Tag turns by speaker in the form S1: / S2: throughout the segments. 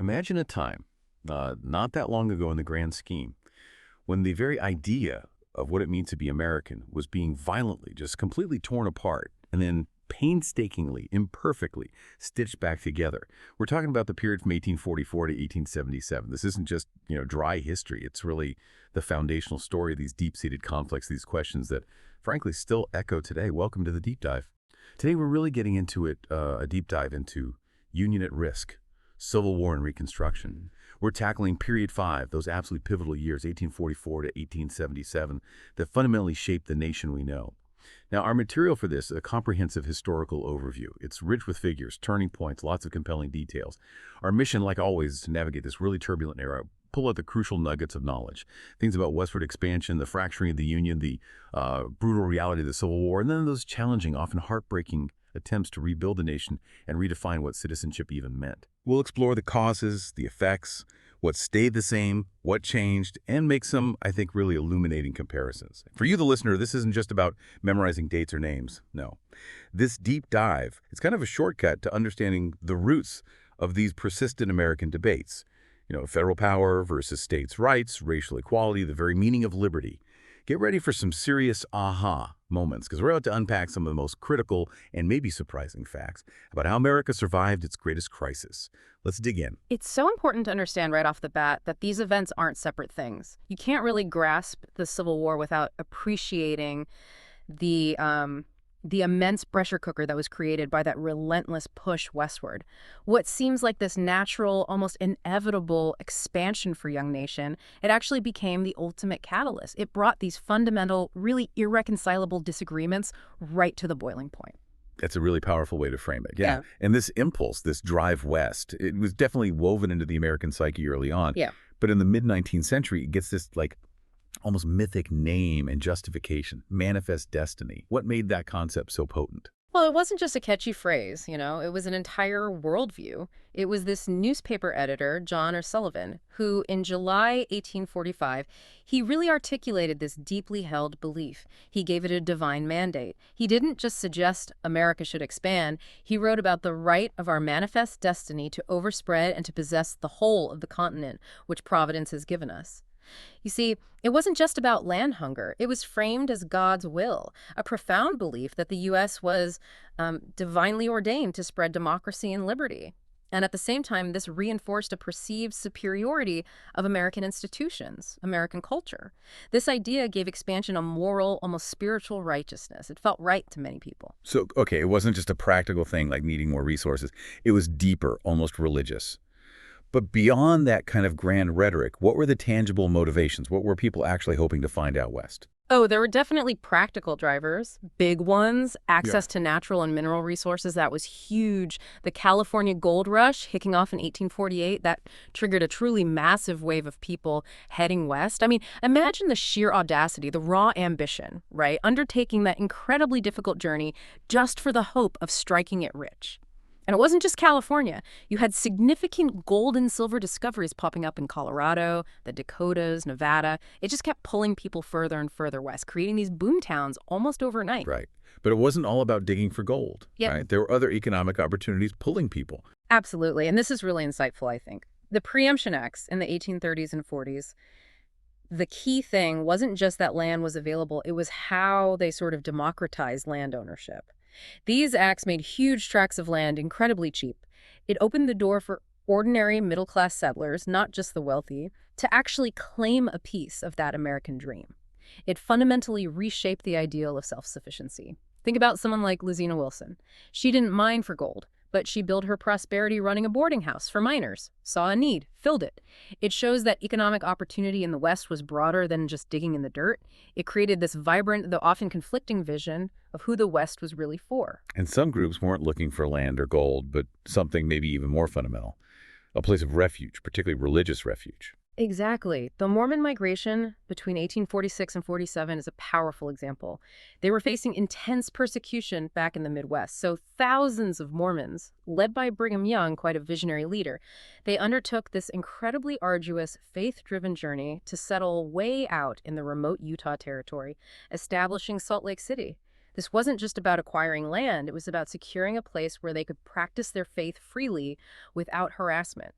S1: Imagine a time, not that long ago in the grand scheme, when the very idea of what it means to be American was being violently, just completely torn apart and then painstakingly, imperfectly stitched back together. We're talking about the period from 1844 to 1877. This isn't just, dry history. It's really the foundational story of these deep-seated conflicts, these questions that, frankly, still echo today. Welcome to the Deep Dive. Today, we're really getting into a deep dive into Union at Risk, Civil War and Reconstruction. We're tackling period 5, those absolutely pivotal years, 1844 to 1877, that fundamentally shaped the nation we know. Now, our material for this is a comprehensive historical overview. It's rich with figures, turning points, lots of compelling details. Our mission, like always, is to navigate this really turbulent era, pull out the crucial nuggets of knowledge, things about westward expansion, the fracturing of the Union, the brutal reality of the Civil War, and then those challenging, often heartbreaking attempts to rebuild the nation and redefine what citizenship even meant. We'll explore the causes, the effects, what stayed the same, what changed, and make some, I think, really illuminating comparisons. For you, the listener, this isn't just about memorizing dates or names. No. This deep dive is kind of a shortcut to understanding the roots of these persistent American debates. Federal power versus states' rights, racial equality, the very meaning of liberty. Get ready for some serious aha moments, because we're about to unpack some of the most critical and maybe surprising facts about how America survived its greatest crisis. Let's dig in.
S2: It's so important to understand right off the bat that these events aren't separate things. You can't really grasp the Civil War without appreciating the the immense pressure cooker that was created by that relentless push westward. What seems like this natural, almost inevitable expansion for Young Nation, it actually became the ultimate catalyst. It brought these fundamental, really irreconcilable disagreements right to the boiling point.
S1: That's a really powerful way to frame it. Yeah.
S2: Yeah.
S1: And this impulse, this drive west, it was definitely woven into the American psyche early on.
S2: Yeah.
S1: But in the mid-19th century, it gets this almost mythic name and justification, manifest destiny. What made that concept so potent?
S2: Well, it wasn't just a catchy phrase, it was an entire worldview. It was this newspaper editor, John O'Sullivan, who in July 1845, he really articulated this deeply held belief. He gave it a divine mandate. He didn't just suggest America should expand. He wrote about the right of our manifest destiny to overspread and to possess the whole of the continent, which Providence has given us. You see, it wasn't just about land hunger. It was framed as God's will, a profound belief that the U.S. was divinely ordained to spread democracy and liberty. And at the same time, this reinforced a perceived superiority of American institutions, American culture. This idea gave expansion a moral, almost spiritual righteousness. It felt right to many people.
S1: So, okay, it wasn't just a practical thing like needing more resources. It was deeper, almost religious. But beyond that kind of grand rhetoric, what were the tangible motivations? What were people actually hoping to find out west?
S2: Oh, there were definitely practical drivers, big ones,
S1: Yeah.
S2: access to natural and mineral resources. That was huge. The California gold rush kicking off in 1848, that triggered a truly massive wave of people heading west. I mean, imagine the sheer audacity, the raw ambition, right? Undertaking that incredibly difficult journey just for the hope of striking it rich. And it wasn't just California. You had significant gold and silver discoveries popping up in Colorado, the Dakotas, Nevada. It just kept pulling people further and further west, creating these boom towns almost overnight.
S1: Right. But it wasn't all about digging for gold,
S2: Yep.
S1: right? There were other economic opportunities pulling people.
S2: Absolutely. And this is really insightful, I think. The Preemption Acts in the 1830s and 40s, the key thing wasn't just that land was available, it was how they sort of democratized land ownership. These acts made huge tracts of land incredibly cheap. It opened the door for ordinary middle-class settlers, not just the wealthy, to actually claim a piece of that American dream. It fundamentally reshaped the ideal of self-sufficiency. Think about someone like Lizina Wilson. She didn't mine for gold, but she built her prosperity running a boarding house for miners, saw a need, filled it. It shows that economic opportunity in the West was broader than just digging in the dirt. It created this vibrant, though often conflicting vision of who the West was really for.
S1: And some groups weren't looking for land or gold, but something maybe even more fundamental, a place of refuge, particularly religious refuge.
S2: Exactly. The Mormon migration between 1846 and 47 is a powerful example. They were facing intense persecution back in the Midwest, so thousands of Mormons, led by Brigham Young, quite a visionary leader, they undertook this incredibly arduous, faith-driven journey to settle way out in the remote Utah territory, establishing Salt Lake City. This wasn't just about acquiring land, it was about securing a place where they could practice their faith freely without harassment.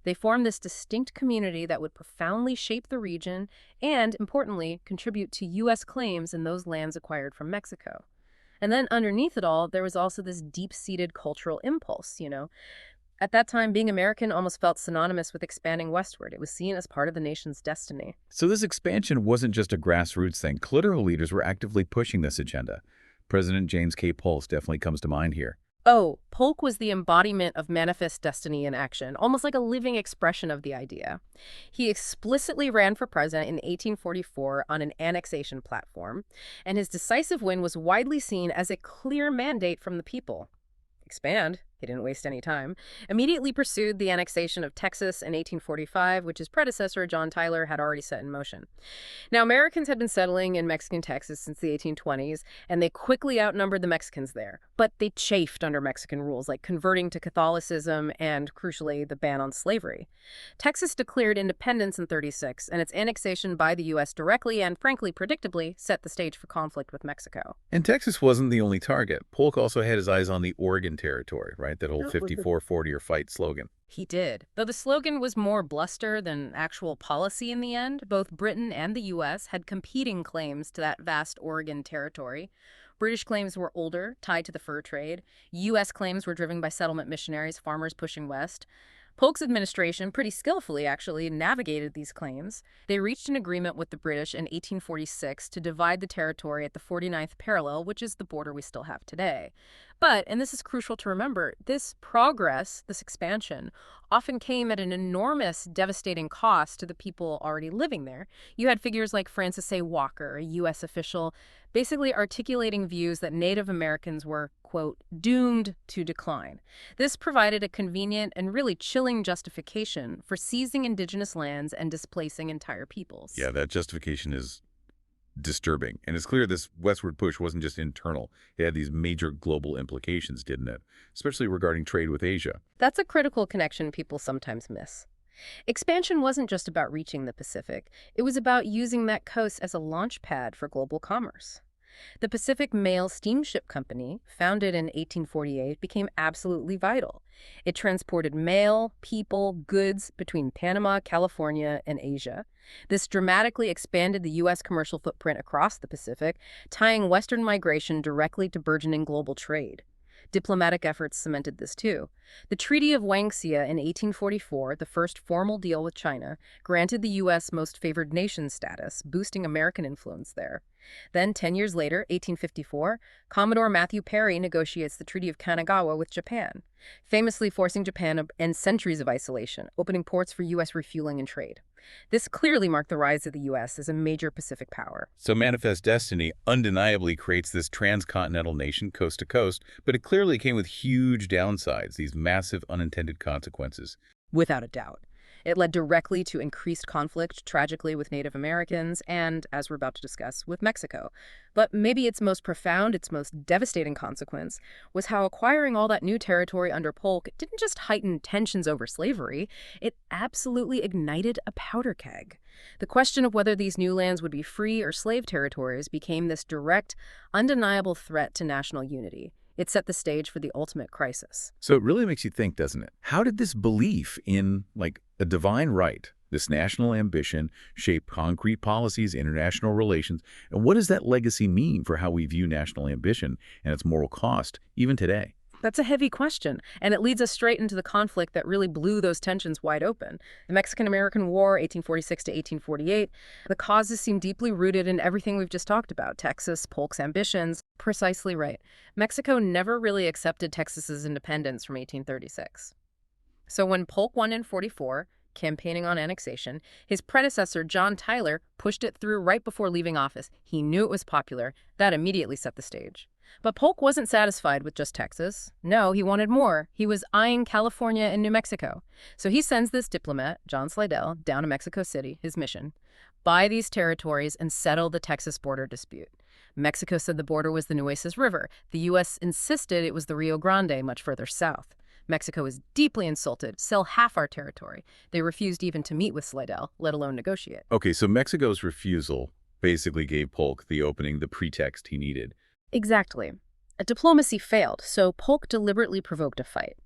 S2: They formed this distinct community that would profoundly shape the region and, importantly, contribute to U.S. claims in those lands acquired from Mexico. And then underneath it all, there was also this deep-seated cultural impulse. At that time, being American almost felt synonymous with expanding westward. It was seen as part of the nation's destiny.
S3: So this expansion wasn't just a grassroots thing. Political leaders were actively pushing this agenda. President James K. Polk definitely comes to mind here.
S2: Oh, Polk was the embodiment of manifest destiny in action, almost like a living expression of the idea. He explicitly ran for president in 1844 on an annexation platform, and his decisive win was widely seen as a clear mandate from the people. Expand. He didn't waste any time. Immediately pursued the annexation of Texas in 1845, which his predecessor, John Tyler, had already set in motion. Now, Americans had been settling in Mexican Texas since the 1820s, and they quickly outnumbered the Mexicans there. But they chafed under Mexican rules, like converting to Catholicism and, crucially, the ban on slavery. Texas declared independence in 36, and its annexation by the U.S. directly and, frankly, predictably, set the stage for conflict with Mexico.
S3: And Texas wasn't the only target. Polk also had his eyes on the Oregon Territory, right? That whole
S2: That was
S3: 54-40 or fight slogan.
S2: He did. Though the slogan was more bluster than actual policy in the end, both Britain and the U.S. had competing claims to that vast Oregon territory. British claims were older, tied to the fur trade. U.S. claims were driven by settlement missionaries, farmers pushing west. Polk's administration, pretty skillfully actually, navigated these claims. They reached an agreement with the British in 1846 to divide the territory at the 49th parallel, which is the border we still have today. But, and this is crucial to remember, this progress, this expansion, often came at an enormous, devastating cost to the people already living there. You had figures like Francis A. Walker, a U.S. official, basically articulating views that Native Americans were, quote, doomed to decline. This provided a convenient and really chilling justification for seizing indigenous lands and displacing entire peoples.
S3: Yeah, that justification is disturbing. And it's clear this westward push wasn't just internal. It had these major global implications, didn't it? Especially regarding trade with Asia.
S2: That's a critical connection people sometimes miss. Expansion wasn't just about reaching the Pacific. It was about using that coast as a launch pad for global commerce. The Pacific Mail Steamship Company, founded in 1848, became absolutely vital. It transported mail, people, goods between Panama, California, and Asia. This dramatically expanded the U.S. commercial footprint across the Pacific, tying Western migration directly to burgeoning global trade. Diplomatic efforts cemented this too. The Treaty of Wangxia in 1844, the first formal deal with China, granted the U.S. most favored nation status, boosting American influence there. Then, 10 years later, 1854, Commodore Matthew Perry negotiates the Treaty of Kanagawa with Japan, famously forcing Japan to end centuries of isolation, opening ports for U.S. refueling and trade. This clearly marked the rise of the U.S. as a major Pacific power.
S3: So Manifest Destiny undeniably creates this transcontinental nation coast to coast, but it clearly came with huge downsides, these massive unintended consequences.
S2: Without a doubt. It led directly to increased conflict, tragically, with Native Americans and, as we're about to discuss, with Mexico. But maybe its most profound, its most devastating consequence was how acquiring all that new territory under Polk didn't just heighten tensions over slavery, it absolutely ignited a powder keg. The question of whether these new lands would be free or slave territories became this direct, undeniable threat to national unity. It set the stage for the ultimate crisis.
S3: So it really makes you think, doesn't it? How did this belief in, a divine right, this national ambition, shape concrete policies, international relations, and what does that legacy mean for how we view national ambition and its moral cost, even today?
S2: That's a heavy question, and it leads us straight into the conflict that really blew those tensions wide open. The Mexican-American War, 1846 to 1848, the causes seem deeply rooted in everything we've just talked about. Texas, Polk's ambitions. Precisely right. Mexico never really accepted Texas's independence from 1836. So when Polk won in 44, campaigning on annexation, his predecessor, John Tyler, pushed it through right before leaving office. He knew it was popular. That immediately set the stage. But Polk wasn't satisfied with just Texas. No, he wanted more. He was eyeing California and New Mexico. So he sends this diplomat, John Slidell, down to Mexico City, his mission: buy these territories and settle the Texas border dispute. Mexico said the border was the Nueces River. The U.S. insisted it was the Rio Grande, much further south. Mexico was deeply insulted. Sell half our territory. They refused even to meet with Slidell, let alone negotiate.
S3: Okay, so Mexico's refusal basically gave Polk the opening, the pretext he needed.
S2: Exactly. Diplomacy failed, so Polk deliberately provoked a fight.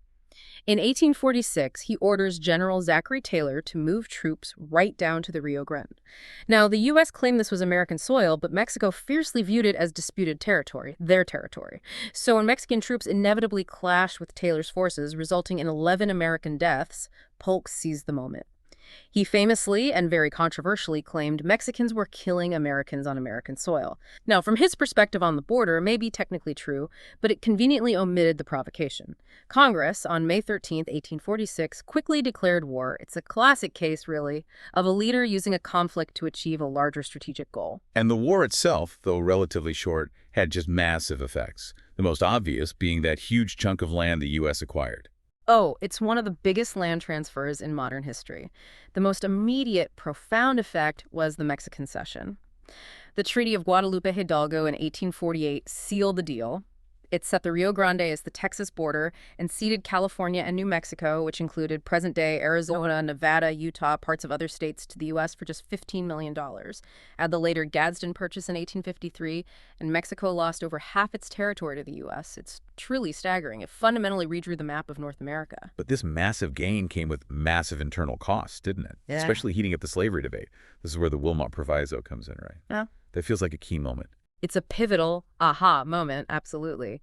S2: In 1846, he orders General Zachary Taylor to move troops right down to the Rio Grande. Now, the U.S. claimed this was American soil, but Mexico fiercely viewed it as disputed territory, their territory. So when Mexican troops inevitably clashed with Taylor's forces, resulting in 11 American deaths, Polk seized the moment. He famously and very controversially claimed Mexicans were killing Americans on American soil. Now, from his perspective on the border, it may be technically true, but it conveniently omitted the provocation. Congress, on May 13, 1846, quickly declared war. It's a classic case, really, of a leader using a conflict to achieve a larger strategic goal.
S3: And the war itself, though relatively short, had just massive effects, the most obvious being that huge chunk of land the U.S. acquired.
S2: Oh, it's one of the biggest land transfers in modern history. The most immediate, profound effect was the Mexican Cession. The Treaty of Guadalupe Hidalgo in 1848 sealed the deal. It set the Rio Grande as the Texas border and ceded California and New Mexico, which included present-day Arizona, Nevada, Utah, parts of other states, to the U.S. for just $15 million. Add the later Gadsden Purchase in 1853, and Mexico lost over half its territory to the U.S. It's truly staggering. It fundamentally redrew the map of North America.
S3: But this massive gain came with massive internal costs, didn't it?
S2: Yeah.
S3: Especially heating up the slavery debate. This is where the Wilmot Proviso comes in, right?
S2: Yeah.
S3: That feels like a key moment.
S2: It's a pivotal aha moment, absolutely.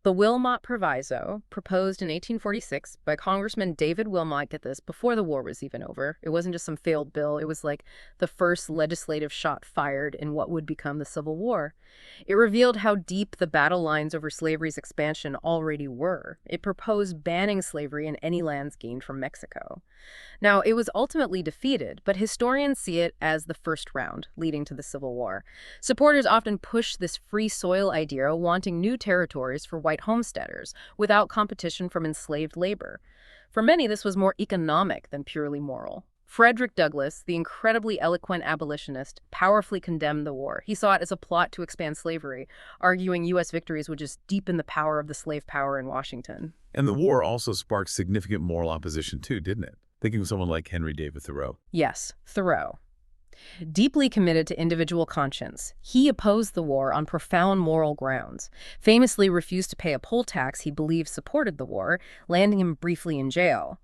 S2: The Wilmot Proviso, proposed in 1846 by Congressman David Wilmot, get this, before the war was even over. It wasn't just some failed bill. It was like the first legislative shot fired in what would become the Civil War. It revealed how deep the battle lines over slavery's expansion already were. It proposed banning slavery in any lands gained from Mexico. Now, it was ultimately defeated, but historians see it as the first round leading to the Civil War. Supporters often push this free soil idea, wanting new territories for white homesteaders without competition from enslaved labor. For many, this was more economic than purely moral. Frederick Douglass, the incredibly eloquent abolitionist, powerfully condemned the war. He saw it as a plot to expand slavery, arguing U.S. victories would just deepen the power of the slave power in Washington.
S3: And the war also sparked significant moral opposition too, didn't it? Thinking of someone like Henry David Thoreau.
S2: Yes, Thoreau. Deeply committed to individual conscience, he opposed the war on profound moral grounds, famously refused to pay a poll tax he believed supported the war, landing him briefly in jail.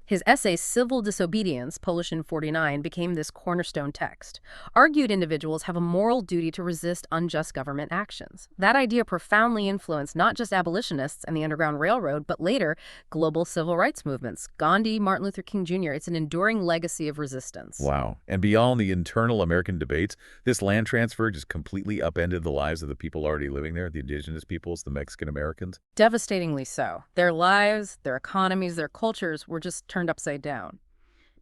S2: His essay, Civil Disobedience, published in 1949, became this cornerstone text. Argued individuals have a moral duty to resist unjust government actions. That idea profoundly influenced not just abolitionists and the Underground Railroad, but later global civil rights movements. Gandhi, Martin Luther King Jr., it's an enduring legacy of resistance.
S3: Wow. And beyond the internal American debates, this land transfer just completely upended the lives of the people already living there, the indigenous peoples, the Mexican Americans.
S2: Devastatingly so. Their lives, their economies, their cultures were just turned upside down.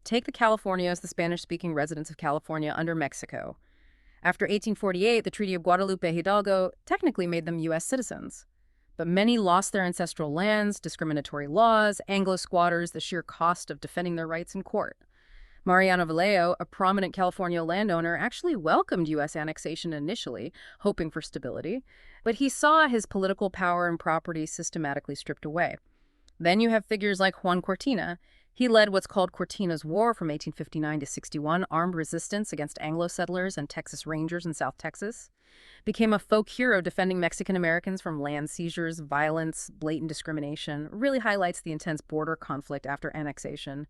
S2: Take the Californias, the Spanish-speaking residents of California under Mexico. After 1848, the Treaty of Guadalupe Hidalgo technically made them U.S. citizens. But many lost their ancestral lands, discriminatory laws, Anglo-squatters, the sheer cost of defending their rights in court. Mariano Vallejo, a prominent California landowner, actually welcomed U.S. annexation initially, hoping for stability, but he saw his political power and property systematically stripped away. Then you have figures like Juan Cortina. He led what's called Cortina's War from 1859 to 61, armed resistance against Anglo settlers and Texas Rangers in South Texas. Became a folk hero defending Mexican Americans from land seizures, violence, blatant discrimination. Really highlights the intense border conflict after annexation.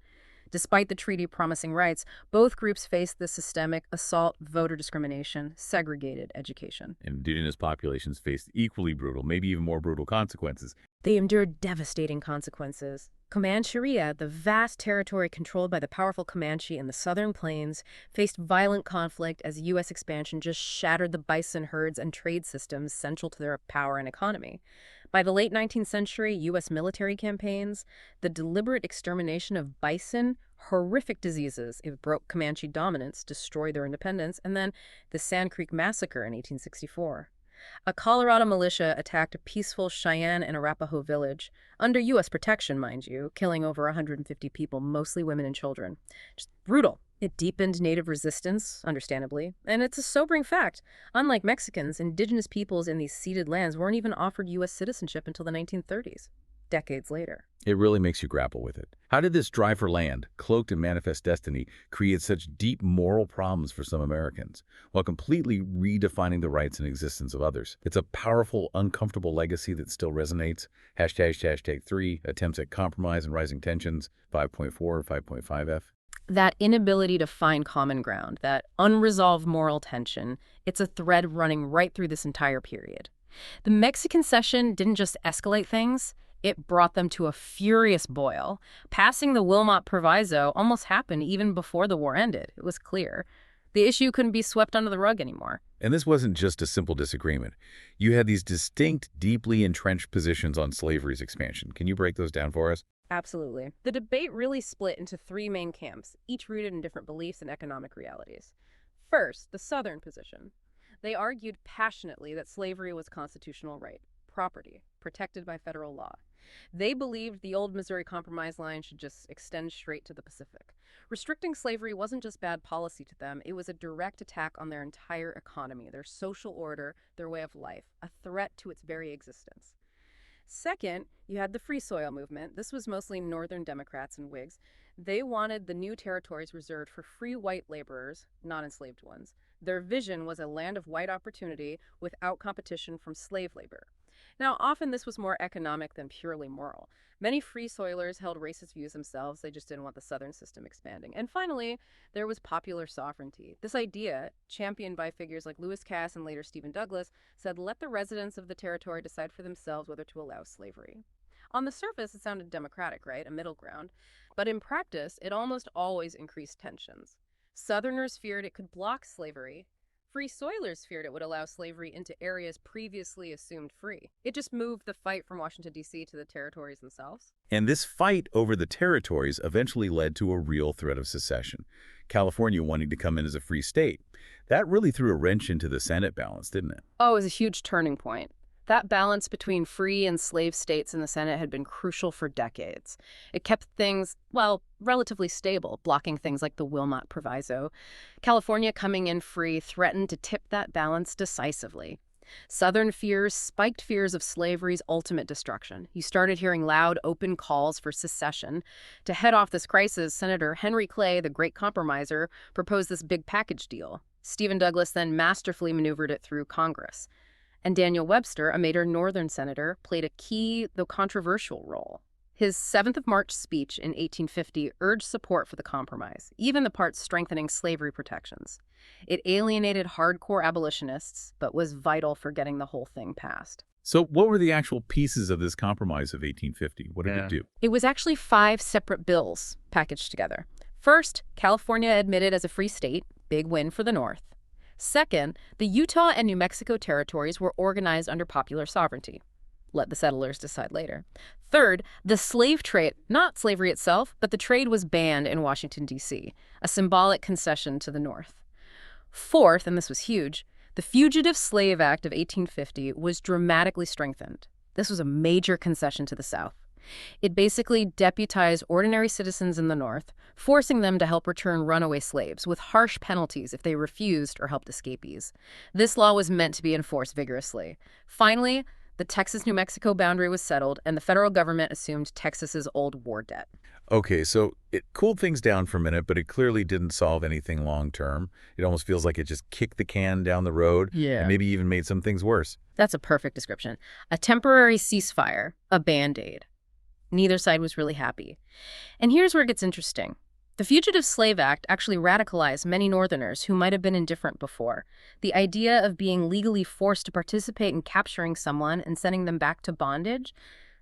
S2: Despite the treaty promising rights, both groups faced the systemic assault, voter discrimination, segregated education.
S3: Indigenous populations faced equally brutal, maybe even more brutal consequences.
S2: They endured devastating consequences. Comancheria, the vast territory controlled by the powerful Comanche in the southern plains, faced violent conflict as U.S. expansion just shattered the bison herds and trade systems central to their power and economy. By the late 19th century, U.S. military campaigns, the deliberate extermination of bison, horrific diseases, it broke Comanche dominance, destroyed their independence, and then the Sand Creek Massacre in 1864. A Colorado militia attacked a peaceful Cheyenne and Arapaho village, under U.S. protection, mind you, killing over 150 people, mostly women and children. Just brutal. It deepened Native resistance, understandably, and it's a sobering fact. Unlike Mexicans, indigenous peoples in these ceded lands weren't even offered U.S. citizenship until the 1930s. decades later.
S3: It really makes you grapple with it. How did this drive for land, cloaked in manifest destiny, create such deep moral problems for some Americans, while completely redefining the rights and existence of others? It's a powerful, uncomfortable legacy that still resonates. #3, attempts at compromise and rising tensions, 5.4, 5.5F.
S2: That inability to find common ground, that unresolved moral tension, it's a thread running right through this entire period. The Mexican cession didn't just escalate things, it brought them to a furious boil. Passing the Wilmot Proviso almost happened even before the war ended. It was clear. The issue couldn't be swept under the rug anymore.
S3: And this wasn't just a simple disagreement. You had these distinct, deeply entrenched positions on slavery's expansion. Can you break those down for us?
S2: Absolutely. The debate really split into three main camps, each rooted in different beliefs and economic realities. First, the Southern position. They argued passionately that slavery was a constitutional right, property, protected by federal law. They believed the old Missouri Compromise line should just extend straight to the Pacific. Restricting slavery wasn't just bad policy to them, it was a direct attack on their entire economy, their social order, their way of life, a threat to its very existence. Second, you had the Free Soil movement. This was mostly Northern Democrats and Whigs. They wanted the new territories reserved for free white laborers, not enslaved ones. Their vision was a land of white opportunity without competition from slave labor. Now, often this was more economic than purely moral. Many free soilers held racist views themselves. They just didn't want the Southern system expanding. And finally, there was popular sovereignty. This idea, championed by figures like Lewis Cass and later Stephen Douglas, said let the residents of the territory decide for themselves whether to allow slavery. On the surface, it sounded democratic, right? A middle ground. But in practice, it almost always increased tensions. Southerners feared it could block slavery. Free soilers feared it would allow slavery into areas previously assumed free. It just moved the fight from Washington, D.C. to the territories themselves.
S3: And this fight over the territories eventually led to a real threat of secession. California wanting to come in as a free state. That really threw a wrench into the Senate balance, didn't it?
S2: Oh, it was a huge turning point. That balance between free and slave states in the Senate had been crucial for decades. It kept things, well, relatively stable, blocking things like the Wilmot Proviso. California coming in free threatened to tip that balance decisively. Southern fears spiked fears of slavery's ultimate destruction. You started hearing loud, open calls for secession. To head off this crisis, Senator Henry Clay, the great compromiser, proposed this big package deal. Stephen Douglas then masterfully maneuvered it through Congress. And Daniel Webster, a major Northern senator, played a key, though controversial, role. His 7th of March speech in 1850 urged support for the compromise, even the parts strengthening slavery protections. It alienated hardcore abolitionists, but was vital for getting the whole thing passed.
S3: So what were the actual pieces of this compromise of 1850? What did it do?
S2: It was actually 5 separate bills packaged together. First, California admitted as a free state, big win for the North. Second, the Utah and New Mexico territories were organized under popular sovereignty. Let the settlers decide later. Third, the slave trade, not slavery itself, but the trade was banned in Washington, D.C., a symbolic concession to the North. Fourth, and this was huge, the Fugitive Slave Act of 1850 was dramatically strengthened. This was a major concession to the South. It basically deputized ordinary citizens in the North, forcing them to help return runaway slaves with harsh penalties if they refused or helped escapees. This law was meant to be enforced vigorously. Finally, the Texas-New Mexico boundary was settled, and the federal government assumed Texas's old war debt.
S3: Okay, so it cooled things down for a minute, but it clearly didn't solve anything long-term. It almost feels like it just kicked the can down the road and maybe even made some things worse.
S2: That's a perfect description. A temporary ceasefire, a Band-Aid. Neither side was really happy. And here's where it gets interesting. The Fugitive Slave Act actually radicalized many Northerners who might have been indifferent before. The idea of being legally forced to participate in capturing someone and sending them back to bondage,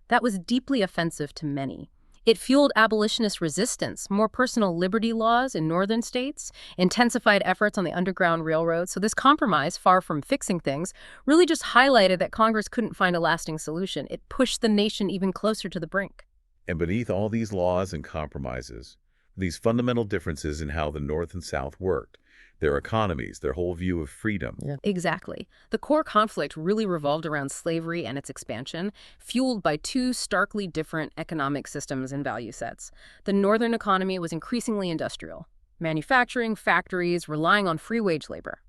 S2: that was deeply offensive to many. It fueled abolitionist resistance, more personal liberty laws in northern states, intensified efforts on the Underground Railroad. So this compromise, far from fixing things, really just highlighted that Congress couldn't find a lasting solution. It pushed the nation even closer to the brink.
S3: And beneath all these laws and compromises, these fundamental differences in how the North and South worked, their economies, their whole view of freedom.
S2: Exactly. The core conflict really revolved around slavery and its expansion, fueled by 2 starkly different economic systems and value sets. The Northern economy was increasingly industrial, manufacturing, factories, relying on free wage labor.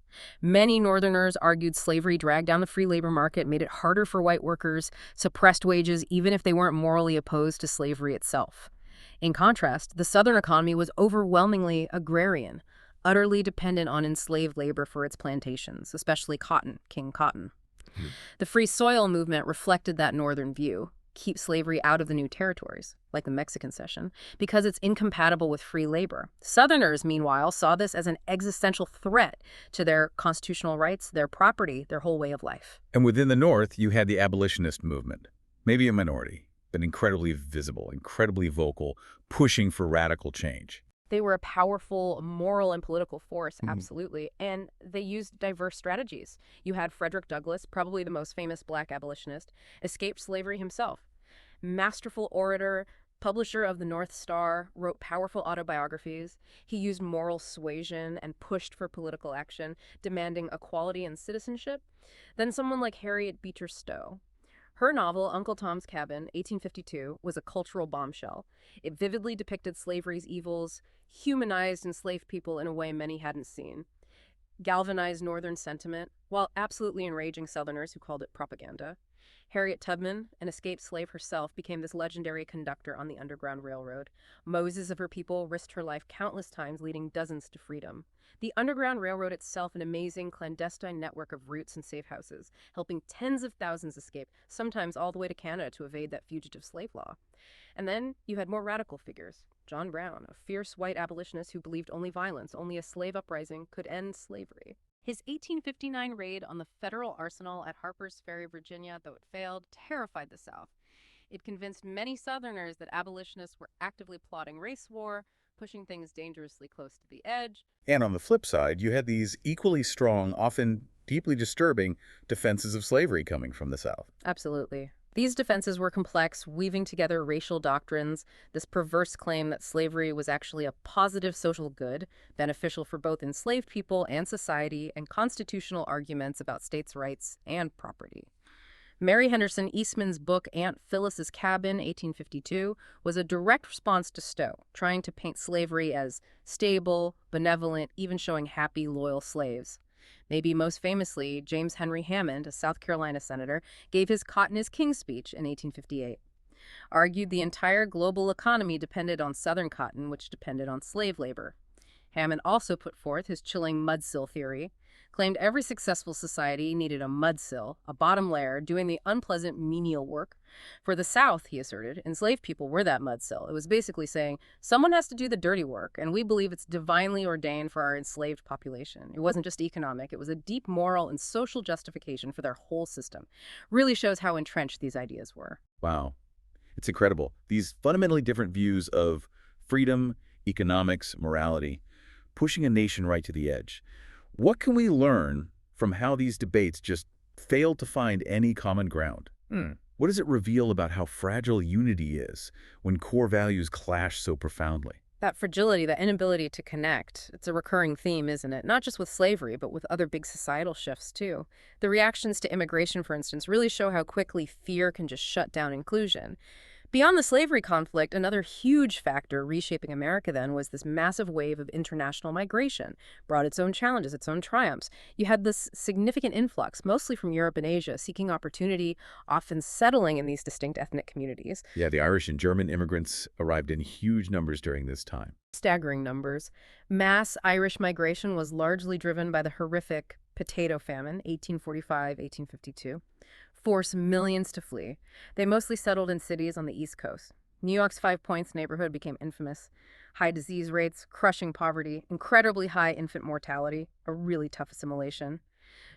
S2: Many Northerners argued slavery dragged down the free labor market, made it harder for white workers, suppressed wages, even if they weren't morally opposed to slavery itself. In contrast, the Southern economy was overwhelmingly agrarian, utterly dependent on enslaved labor for its plantations, especially cotton, King Cotton. The Free Soil movement reflected that Northern view: keep slavery out of the new territories, like the Mexican Cession, because it's incompatible with free labor. Southerners, meanwhile, saw this as an existential threat to their constitutional rights, their property, their whole way of life.
S3: And within the North, you had the abolitionist movement, maybe a minority, but incredibly visible, incredibly vocal, pushing for radical change.
S2: They were a powerful moral and political force, absolutely, and they used diverse strategies. You had Frederick Douglass, probably the most famous black abolitionist, escaped slavery himself. Masterful orator, publisher of the North Star, wrote powerful autobiographies. He used moral suasion and pushed for political action, demanding equality and citizenship. Then someone like Harriet Beecher Stowe. Her novel, Uncle Tom's Cabin, 1852, was a cultural bombshell. It vividly depicted slavery's evils, humanized enslaved people in a way many hadn't seen, galvanized Northern sentiment, while absolutely enraging Southerners who called it propaganda. Harriet Tubman, an escaped slave herself, became this legendary conductor on the Underground Railroad. Moses of her people risked her life countless times, leading dozens to freedom. The Underground Railroad itself, an amazing clandestine network of routes and safe houses, helping tens of thousands escape, sometimes all the way to Canada to evade that fugitive slave law. And then you had more radical figures. John Brown, a fierce white abolitionist who believed only violence, only a slave uprising could end slavery. His 1859 raid on the federal arsenal at Harper's Ferry, Virginia, though it failed, terrified the South. It convinced many Southerners that abolitionists were actively plotting race war, pushing things dangerously close to the edge.
S3: And on the flip side, you had these equally strong, often deeply disturbing defenses of slavery coming from the South.
S2: Absolutely. These defenses were complex, weaving together racial doctrines, this perverse claim that slavery was actually a positive social good, beneficial for both enslaved people and society, and constitutional arguments about states' rights and property. Mary Henderson Eastman's book Aunt Phyllis's Cabin, 1852, was a direct response to Stowe, trying to paint slavery as stable, benevolent, even showing happy, loyal slaves. Maybe most famously, James Henry Hammond, a South Carolina senator, gave his Cotton is King speech in 1858. Argued the entire global economy depended on Southern cotton, which depended on slave labor. Hammond also put forth his chilling mudsill theory, claimed every successful society needed a mudsill, a bottom layer, doing the unpleasant menial work. For the South, he asserted, enslaved people were that mudsill. It was basically saying, someone has to do the dirty work, and we believe it's divinely ordained for our enslaved population. It wasn't just economic, it was a deep moral and social justification for their whole system. Really shows how entrenched these ideas were.
S3: Wow. It's incredible. These fundamentally different views of freedom, economics, morality, pushing a nation right to the edge. What can we learn from how these debates just failed to find any common ground? What does it reveal about how fragile unity is when core values clash so profoundly?
S2: That fragility, that inability to connect, it's a recurring theme, isn't it? Not just with slavery, but with other big societal shifts, too. The reactions to immigration, for instance, really show how quickly fear can just shut down inclusion. Beyond the slavery conflict, another huge factor reshaping America then was this massive wave of international migration. Brought its own challenges, its own triumphs. You had this significant influx, mostly from Europe and Asia, seeking opportunity, often settling in these distinct ethnic communities.
S3: Yeah, the Irish and German immigrants arrived in huge numbers during this time.
S2: Staggering numbers. Mass Irish migration was largely driven by the horrific potato famine, 1845-1852. Forced millions to flee. They mostly settled in cities on the East Coast. New York's Five Points neighborhood became infamous. High disease rates, crushing poverty, incredibly high infant mortality, a really tough assimilation.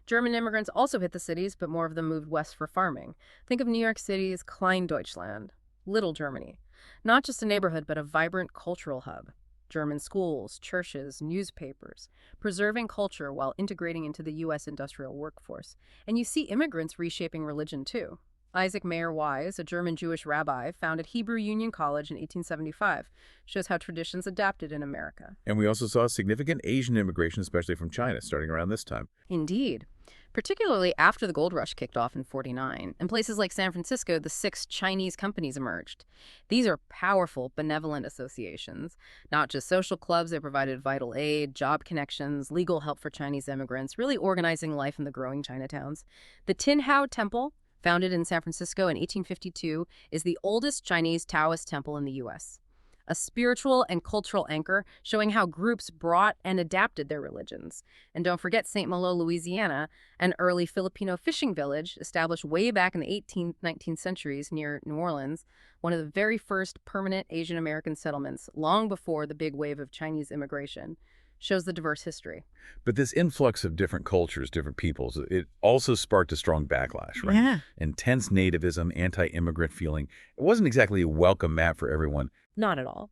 S2: German immigrants also hit the cities, but more of them moved west for farming. Think of New York City's Kleindeutschland, Little Germany. Not just a neighborhood, but a vibrant cultural hub. German schools, churches, newspapers, preserving culture while integrating into the U.S. industrial workforce. And you see immigrants reshaping religion, too. Isaac Mayer Wise, a German Jewish rabbi, founded Hebrew Union College in 1875. Shows how traditions adapted in America.
S3: And we also saw significant Asian immigration, especially from China, starting around this time.
S2: Indeed. particularly after the gold rush kicked off in '49. In places like San Francisco, the 6 Chinese companies emerged. These are powerful, benevolent associations, not just social clubs. They provided vital aid, job connections, legal help for Chinese immigrants, really organizing life in the growing Chinatowns. The Tin Hao Temple, founded in San Francisco in 1852, is the oldest Chinese Taoist temple in the U.S., a spiritual and cultural anchor showing how groups brought and adapted their religions. And don't forget St. Malo, Louisiana, an early Filipino fishing village established way back in the 18th, 19th centuries near New Orleans, one of the very first permanent Asian American settlements long before the big wave of Chinese immigration. Shows the diverse history.
S3: But this influx of different cultures, different peoples, it also sparked a strong backlash, right?
S2: Yeah.
S3: Intense nativism, anti-immigrant feeling. It wasn't exactly a welcome mat for everyone.
S2: Not at all.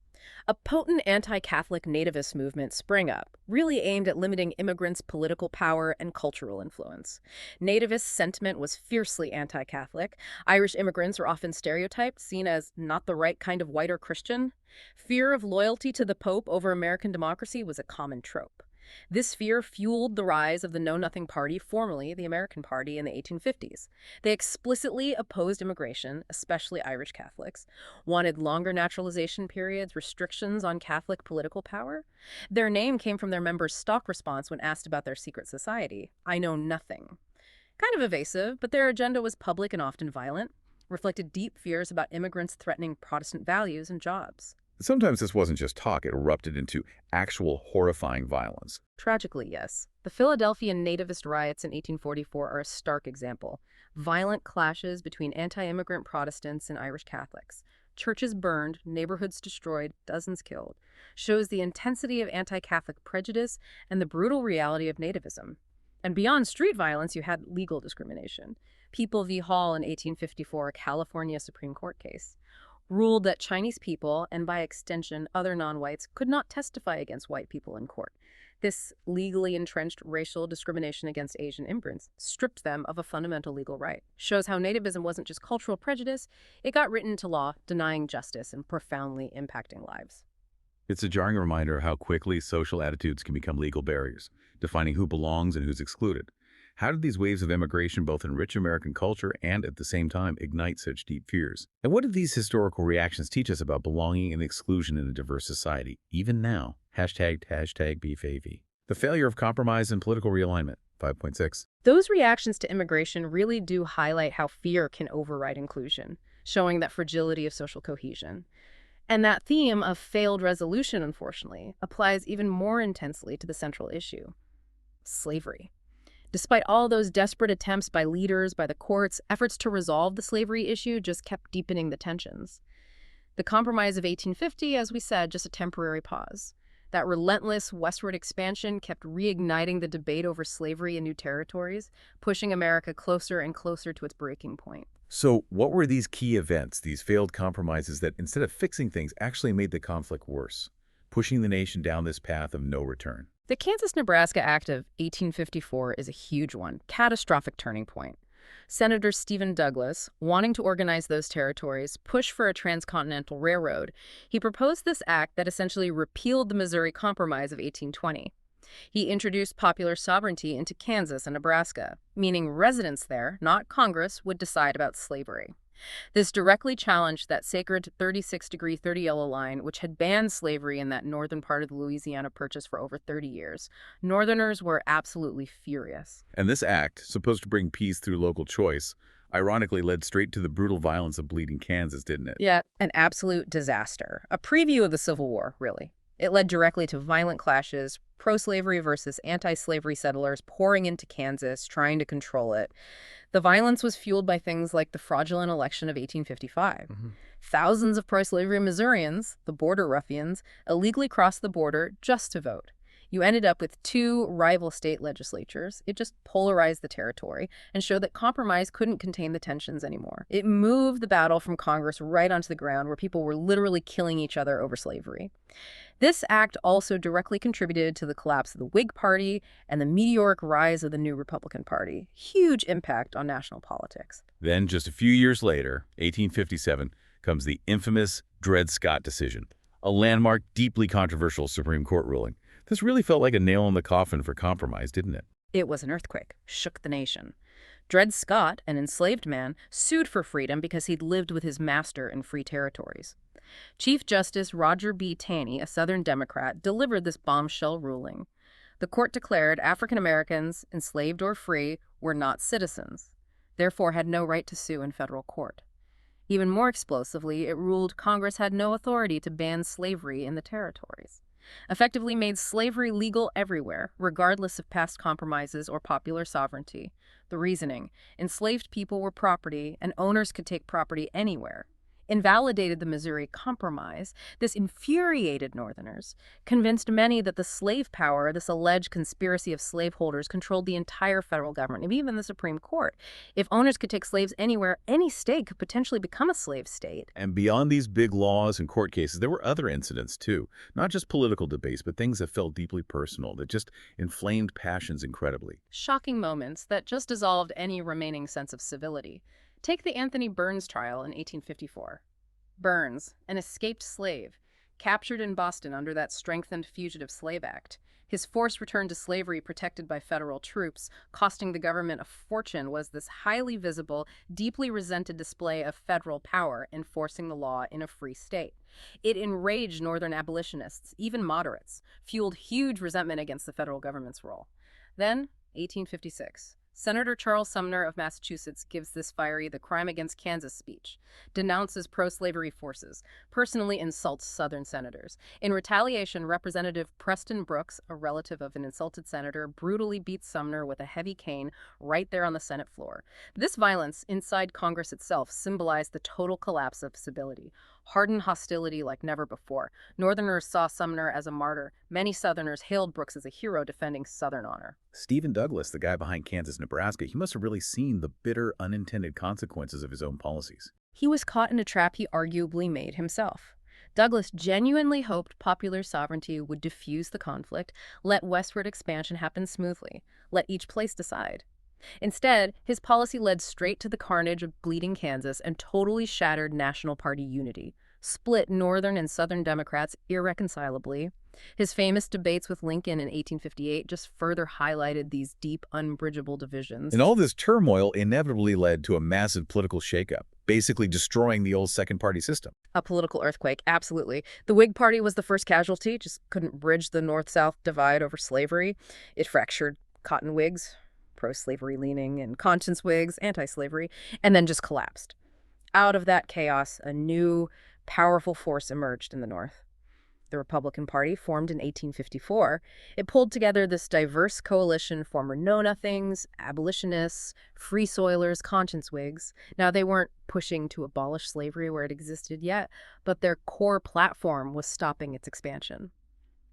S2: A potent anti-Catholic nativist movement sprang up, really aimed at limiting immigrants' political power and cultural influence. Nativist sentiment was fiercely anti-Catholic. Irish immigrants were often stereotyped, seen as not the right kind of white or Christian. Fear of loyalty to the Pope over American democracy was a common trope. This fear fueled the rise of the Know Nothing Party, formerly the American Party, in the 1850s. They explicitly opposed immigration, especially Irish Catholics, wanted longer naturalization periods, restrictions on Catholic political power. Their name came from their members' stock response when asked about their secret society: "I know nothing." Kind of evasive, but their agenda was public and often violent, reflected deep fears about immigrants threatening Protestant values and jobs.
S3: Sometimes this wasn't just talk, it erupted into actual horrifying violence.
S2: Tragically, yes. The Philadelphia nativist riots in 1844 are a stark example. Violent clashes between anti-immigrant Protestants and Irish Catholics. Churches burned, neighborhoods destroyed, dozens killed. Shows the intensity of anti-Catholic prejudice and the brutal reality of nativism. And beyond street violence, you had legal discrimination. People v. Hall in 1854, a California Supreme Court case, ruled that Chinese people, and by extension other non-whites, could not testify against white people in court. This legally entrenched racial discrimination against Asian immigrants stripped them of a fundamental legal right. Shows how nativism wasn't just cultural prejudice, it got written into law, denying justice and profoundly impacting lives.
S3: It's a jarring reminder of how quickly social attitudes can become legal barriers, defining who belongs and who's excluded. How did these waves of immigration both enrich American culture and, at the same time, ignite such deep fears? And what did these historical reactions teach us about belonging and exclusion in a diverse society, even now? Hashtag BeefAV. The failure of compromise and political realignment, 5.6.
S2: Those reactions to immigration really do highlight how fear can override inclusion, showing that fragility of social cohesion. And that theme of failed resolution, unfortunately, applies even more intensely to the central issue: slavery. Despite all those desperate attempts by leaders, by the courts, efforts to resolve the slavery issue just kept deepening the tensions. The Compromise of 1850, as we said, just a temporary pause. That relentless westward expansion kept reigniting the debate over slavery in new territories, pushing America closer and closer to its breaking point.
S3: So what were these key events, these failed compromises that, instead of fixing things, actually made the conflict worse, pushing the nation down this path of no return?
S2: The Kansas-Nebraska Act of 1854 is a huge one, catastrophic turning point. Senator Stephen Douglas, wanting to organize those territories, pushed for a transcontinental railroad. He proposed this act that essentially repealed the Missouri Compromise of 1820. He introduced popular sovereignty into Kansas and Nebraska, meaning residents there, not Congress, would decide about slavery. This directly challenged that sacred 36° 30 yellow line, which had banned slavery in that northern part of the Louisiana Purchase for over 30 years. Northerners were absolutely furious.
S3: And this act, supposed to bring peace through local choice, ironically led straight to the brutal violence of Bleeding Kansas, didn't it?
S2: Yeah, an absolute disaster. A preview of the Civil War, really. It led directly to violent clashes, pro-slavery versus anti-slavery settlers pouring into Kansas, trying to control it. The violence was fueled by things like the fraudulent election of 1855. Thousands of pro-slavery Missourians, the border ruffians, illegally crossed the border just to vote. You ended up with 2 rival state legislatures. It just polarized the territory and showed that compromise couldn't contain the tensions anymore. It moved the battle from Congress right onto the ground, where people were literally killing each other over slavery. This act also directly contributed to the collapse of the Whig Party and the meteoric rise of the new Republican Party. Huge impact on national politics.
S3: Then, just a few years later, 1857, comes the infamous Dred Scott decision, a landmark, deeply controversial Supreme Court ruling. This really felt like a nail in the coffin for compromise, didn't it?
S2: It was an earthquake, shook the nation. Dred Scott, an enslaved man, sued for freedom because he'd lived with his master in free territories. Chief Justice Roger B. Taney, a Southern Democrat, delivered this bombshell ruling. The court declared African Americans, enslaved or free, were not citizens, therefore had no right to sue in federal court. Even more explosively, it ruled Congress had no authority to ban slavery in the territories, effectively made slavery legal everywhere, regardless of past compromises or popular sovereignty. The reasoning: enslaved people were property, and owners could take property anywhere. Invalidated the Missouri Compromise. This infuriated Northerners, convinced many that the slave power, this alleged conspiracy of slaveholders, controlled the entire federal government, and even the Supreme Court. If owners could take slaves anywhere, any state could potentially become a slave state.
S3: And beyond these big laws and court cases, there were other incidents too. Not just political debates, but things that felt deeply personal, that just inflamed passions incredibly.
S2: Shocking moments that just dissolved any remaining sense of civility. Take the Anthony Burns trial in 1854. Burns, an escaped slave, captured in Boston under that strengthened Fugitive Slave Act. His forced return to slavery protected by federal troops, costing the government a fortune, was this highly visible, deeply resented display of federal power enforcing the law in a free state. It enraged Northern abolitionists, even moderates, fueled huge resentment against the federal government's role. Then, 1856. Senator Charles Sumner of Massachusetts gives this fiery "The Crime Against Kansas" speech, denounces pro-slavery forces, personally insults Southern senators. In retaliation, Representative Preston Brooks, a relative of an insulted senator, brutally beats Sumner with a heavy cane right there on the Senate floor. This violence inside Congress itself symbolized the total collapse of civility, hardened hostility like never before. Northerners saw Sumner as a martyr. Many Southerners hailed Brooks as a hero defending Southern honor.
S3: Stephen Douglas, the guy behind Kansas, Nebraska, he must have really seen the bitter, unintended consequences of his own policies.
S2: He was caught in a trap he arguably made himself. Douglas genuinely hoped popular sovereignty would diffuse the conflict, let westward expansion happen smoothly, let each place decide. Instead, his policy led straight to the carnage of bleeding Kansas and totally shattered National Party unity, split Northern and Southern Democrats irreconcilably. His famous debates with Lincoln in 1858 just further highlighted these deep, unbridgeable divisions.
S3: And all this turmoil inevitably led to a massive political shakeup, basically destroying the old second-party system.
S2: A political earthquake, absolutely. The Whig Party was the first casualty, just couldn't bridge the North-South divide over slavery. It fractured Cotton Whigs, pro-slavery leaning, and conscience Whigs, anti-slavery, and then just collapsed. Out of that chaos, a new, powerful force emerged in the North. The Republican Party, formed in 1854, it pulled together this diverse coalition: former Know-Nothings, abolitionists, free soilers, conscience Whigs. Now, they weren't pushing to abolish slavery where it existed yet, but their core platform was stopping its expansion.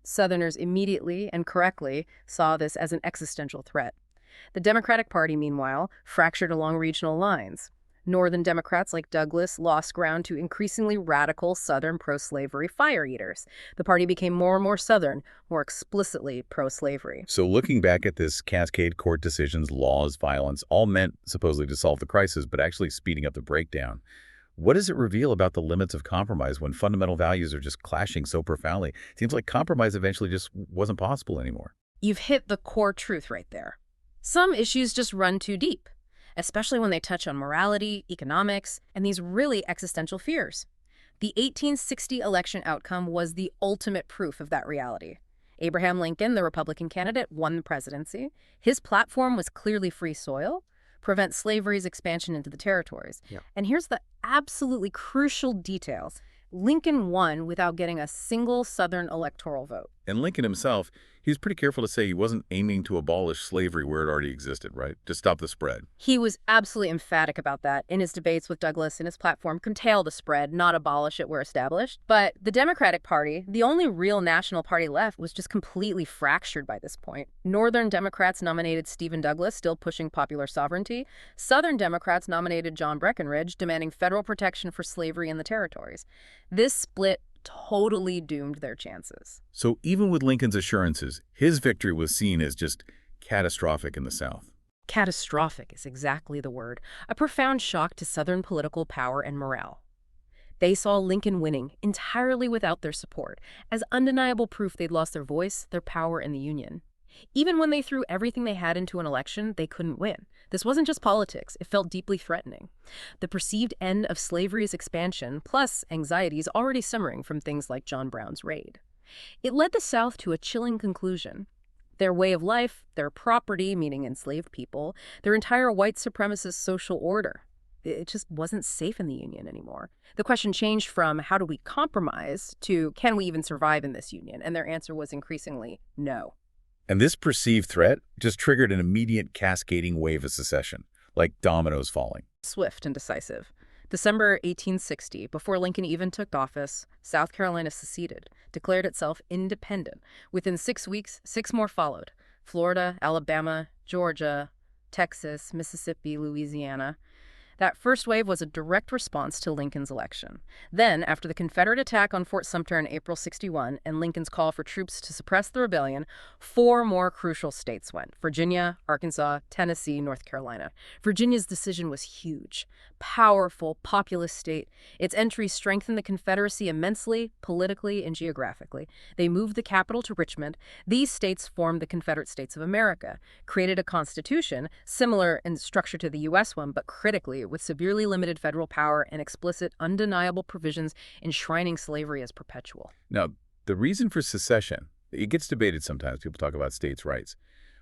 S2: Southerners immediately and correctly saw this as an existential threat. The Democratic Party, meanwhile, fractured along regional lines. Northern Democrats like Douglas lost ground to increasingly radical Southern pro-slavery fire-eaters. The party became more and more Southern, more explicitly pro-slavery.
S3: So looking back at this cascade court decisions, laws, violence, all meant supposedly to solve the crisis, but actually speeding up the breakdown. What does it reveal about the limits of compromise when fundamental values are just clashing so profoundly? It seems like compromise eventually just wasn't possible anymore.
S2: You've hit the core truth right there. Some issues just run too deep, especially when they touch on morality, economics, and these really existential fears. The 1860 election outcome was the ultimate proof of that reality. Abraham Lincoln, the Republican candidate, won the presidency. His platform was clearly free soil, prevent slavery's expansion into the territories.
S1: Yeah.
S2: And here's the absolutely crucial details. Lincoln won without getting a single Southern electoral vote.
S3: And Lincoln himself, he was pretty careful to say he wasn't aiming to abolish slavery where it already existed, right? To stop the spread.
S2: He was absolutely emphatic about that. In his debates with Douglas and his platform, curtail the spread, not abolish it where established. But the Democratic Party, the only real national party left, was just completely fractured by this point. Northern Democrats nominated Stephen Douglas, still pushing popular sovereignty. Southern Democrats nominated John Breckinridge, demanding federal protection for slavery in the territories. This split totally doomed their chances.
S3: So even with Lincoln's assurances, his victory was seen as just catastrophic in the South.
S2: Catastrophic is exactly the word. A profound shock to Southern political power and morale. They saw Lincoln winning entirely without their support, as undeniable proof they'd lost their voice, their power in the Union. Even when they threw everything they had into an election, they couldn't win. This wasn't just politics, it felt deeply threatening. The perceived end of slavery's expansion, plus anxieties already simmering from things like John Brown's raid. It led the South to a chilling conclusion. Their way of life, their property, meaning enslaved people, their entire white supremacist social order. It just wasn't safe in the Union anymore. The question changed from how do we compromise to can we even survive in this Union? And their answer was increasingly no.
S3: And this perceived threat just triggered an immediate cascading wave of secession, like dominoes falling.
S2: Swift and decisive. December 1860, before Lincoln even took office, South Carolina seceded, declared itself independent. Within 6 weeks, 6 more followed. Florida, Alabama, Georgia, Texas, Mississippi, Louisiana. That first wave was a direct response to Lincoln's election. Then, after the Confederate attack on Fort Sumter in April '61 and Lincoln's call for troops to suppress the rebellion, 4 more crucial states went: Virginia, Arkansas, Tennessee, North Carolina. Virginia's decision was huge. Powerful, populous state. Its entry strengthened the Confederacy immensely, politically and geographically. They moved the capital to Richmond. These states formed the Confederate States of America, created a constitution similar in structure to the U.S. one, but critically with severely limited federal power and explicit, undeniable provisions enshrining slavery as perpetual.
S3: Now, the reason for secession, it gets debated sometimes. People talk about states' rights.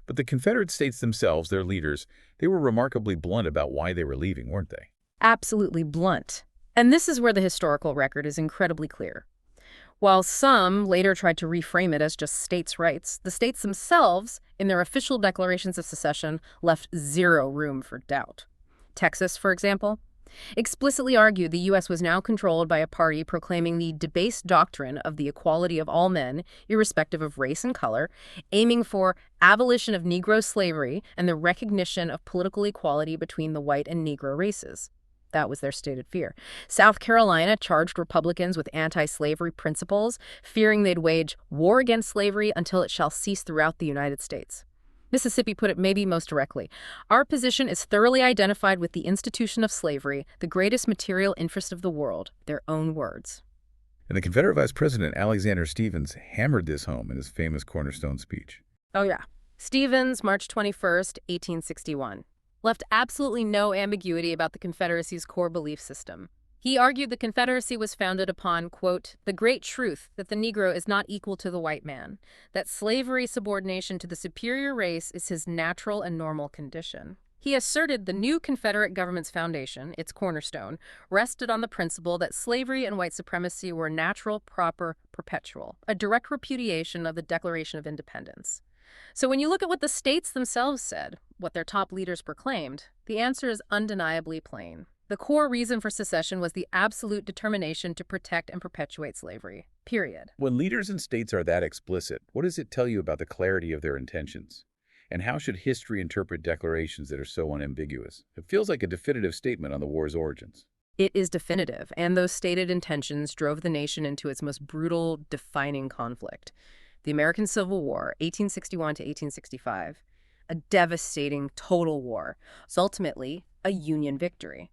S3: But the Confederate States themselves, their leaders, they were remarkably blunt about why they were leaving, weren't they?
S2: Absolutely blunt. And this is where the historical record is incredibly clear. While some later tried to reframe it as just states' rights, the states themselves, in their official declarations of secession, left zero room for doubt. Texas, for example, explicitly argued the U.S. was now controlled by a party proclaiming the debased doctrine of the equality of all men, irrespective of race and color, aiming for abolition of Negro slavery and the recognition of political equality between the white and Negro races. That was their stated fear. South Carolina charged Republicans with anti-slavery principles, fearing they'd wage war against slavery until it shall cease throughout the United States. Mississippi put it maybe most directly. Our position is thoroughly identified with the institution of slavery, the greatest material interest of the world, their own words.
S3: And the Confederate Vice President Alexander Stephens hammered this home in his famous Cornerstone speech.
S2: Oh yeah. Stephens, March 21st, 1861. Left absolutely no ambiguity about the Confederacy's core belief system. He argued the Confederacy was founded upon, quote, the great truth that the Negro is not equal to the white man, that slavery subordination to the superior race is his natural and normal condition. He asserted the new Confederate government's foundation, its cornerstone, rested on the principle that slavery and white supremacy were natural, proper, perpetual, a direct repudiation of the Declaration of Independence. So when you look at what the states themselves said, what their top leaders proclaimed, the answer is undeniably plain. The core reason for secession was the absolute determination to protect and perpetuate slavery, period.
S3: When leaders in states are that explicit, what does it tell you about the clarity of their intentions? And how should history interpret declarations that are so unambiguous? It feels like a definitive statement on the war's origins.
S2: It is definitive, and those stated intentions drove the nation into its most brutal, defining conflict. The American Civil War, 1861 to 1865, a devastating, total war, was ultimately a Union victory.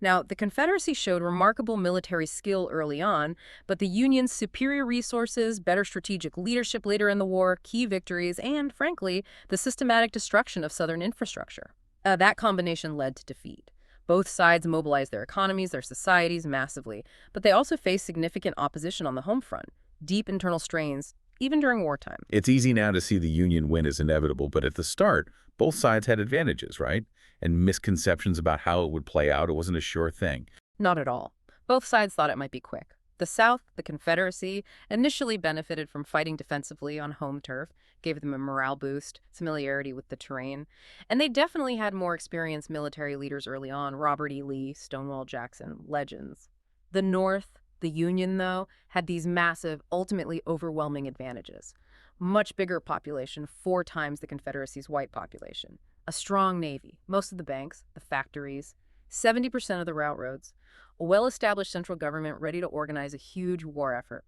S2: Now, the Confederacy showed remarkable military skill early on, but the Union's superior resources, better strategic leadership later in the war, key victories, and, frankly, the systematic destruction of Southern infrastructure. That combination led to defeat. Both sides mobilized their economies, their societies massively, but they also faced significant opposition on the home front, deep internal strains, even during wartime.
S3: It's easy now to see the Union win as inevitable, but at the start, both sides had advantages, right? And misconceptions about how it would play out. It wasn't a sure thing.
S2: Not at all. Both sides thought it might be quick. The South, the Confederacy, initially benefited from fighting defensively on home turf, gave them a morale boost, familiarity with the terrain, and they definitely had more experienced military leaders early on, Robert E. Lee, Stonewall Jackson, legends. The North, the Union, though, had these massive, ultimately overwhelming advantages. Much bigger population, 4 times the Confederacy's white population. A strong navy, most of the banks, the factories, 70% of the railroads, a well-established central government ready to organize a huge war effort.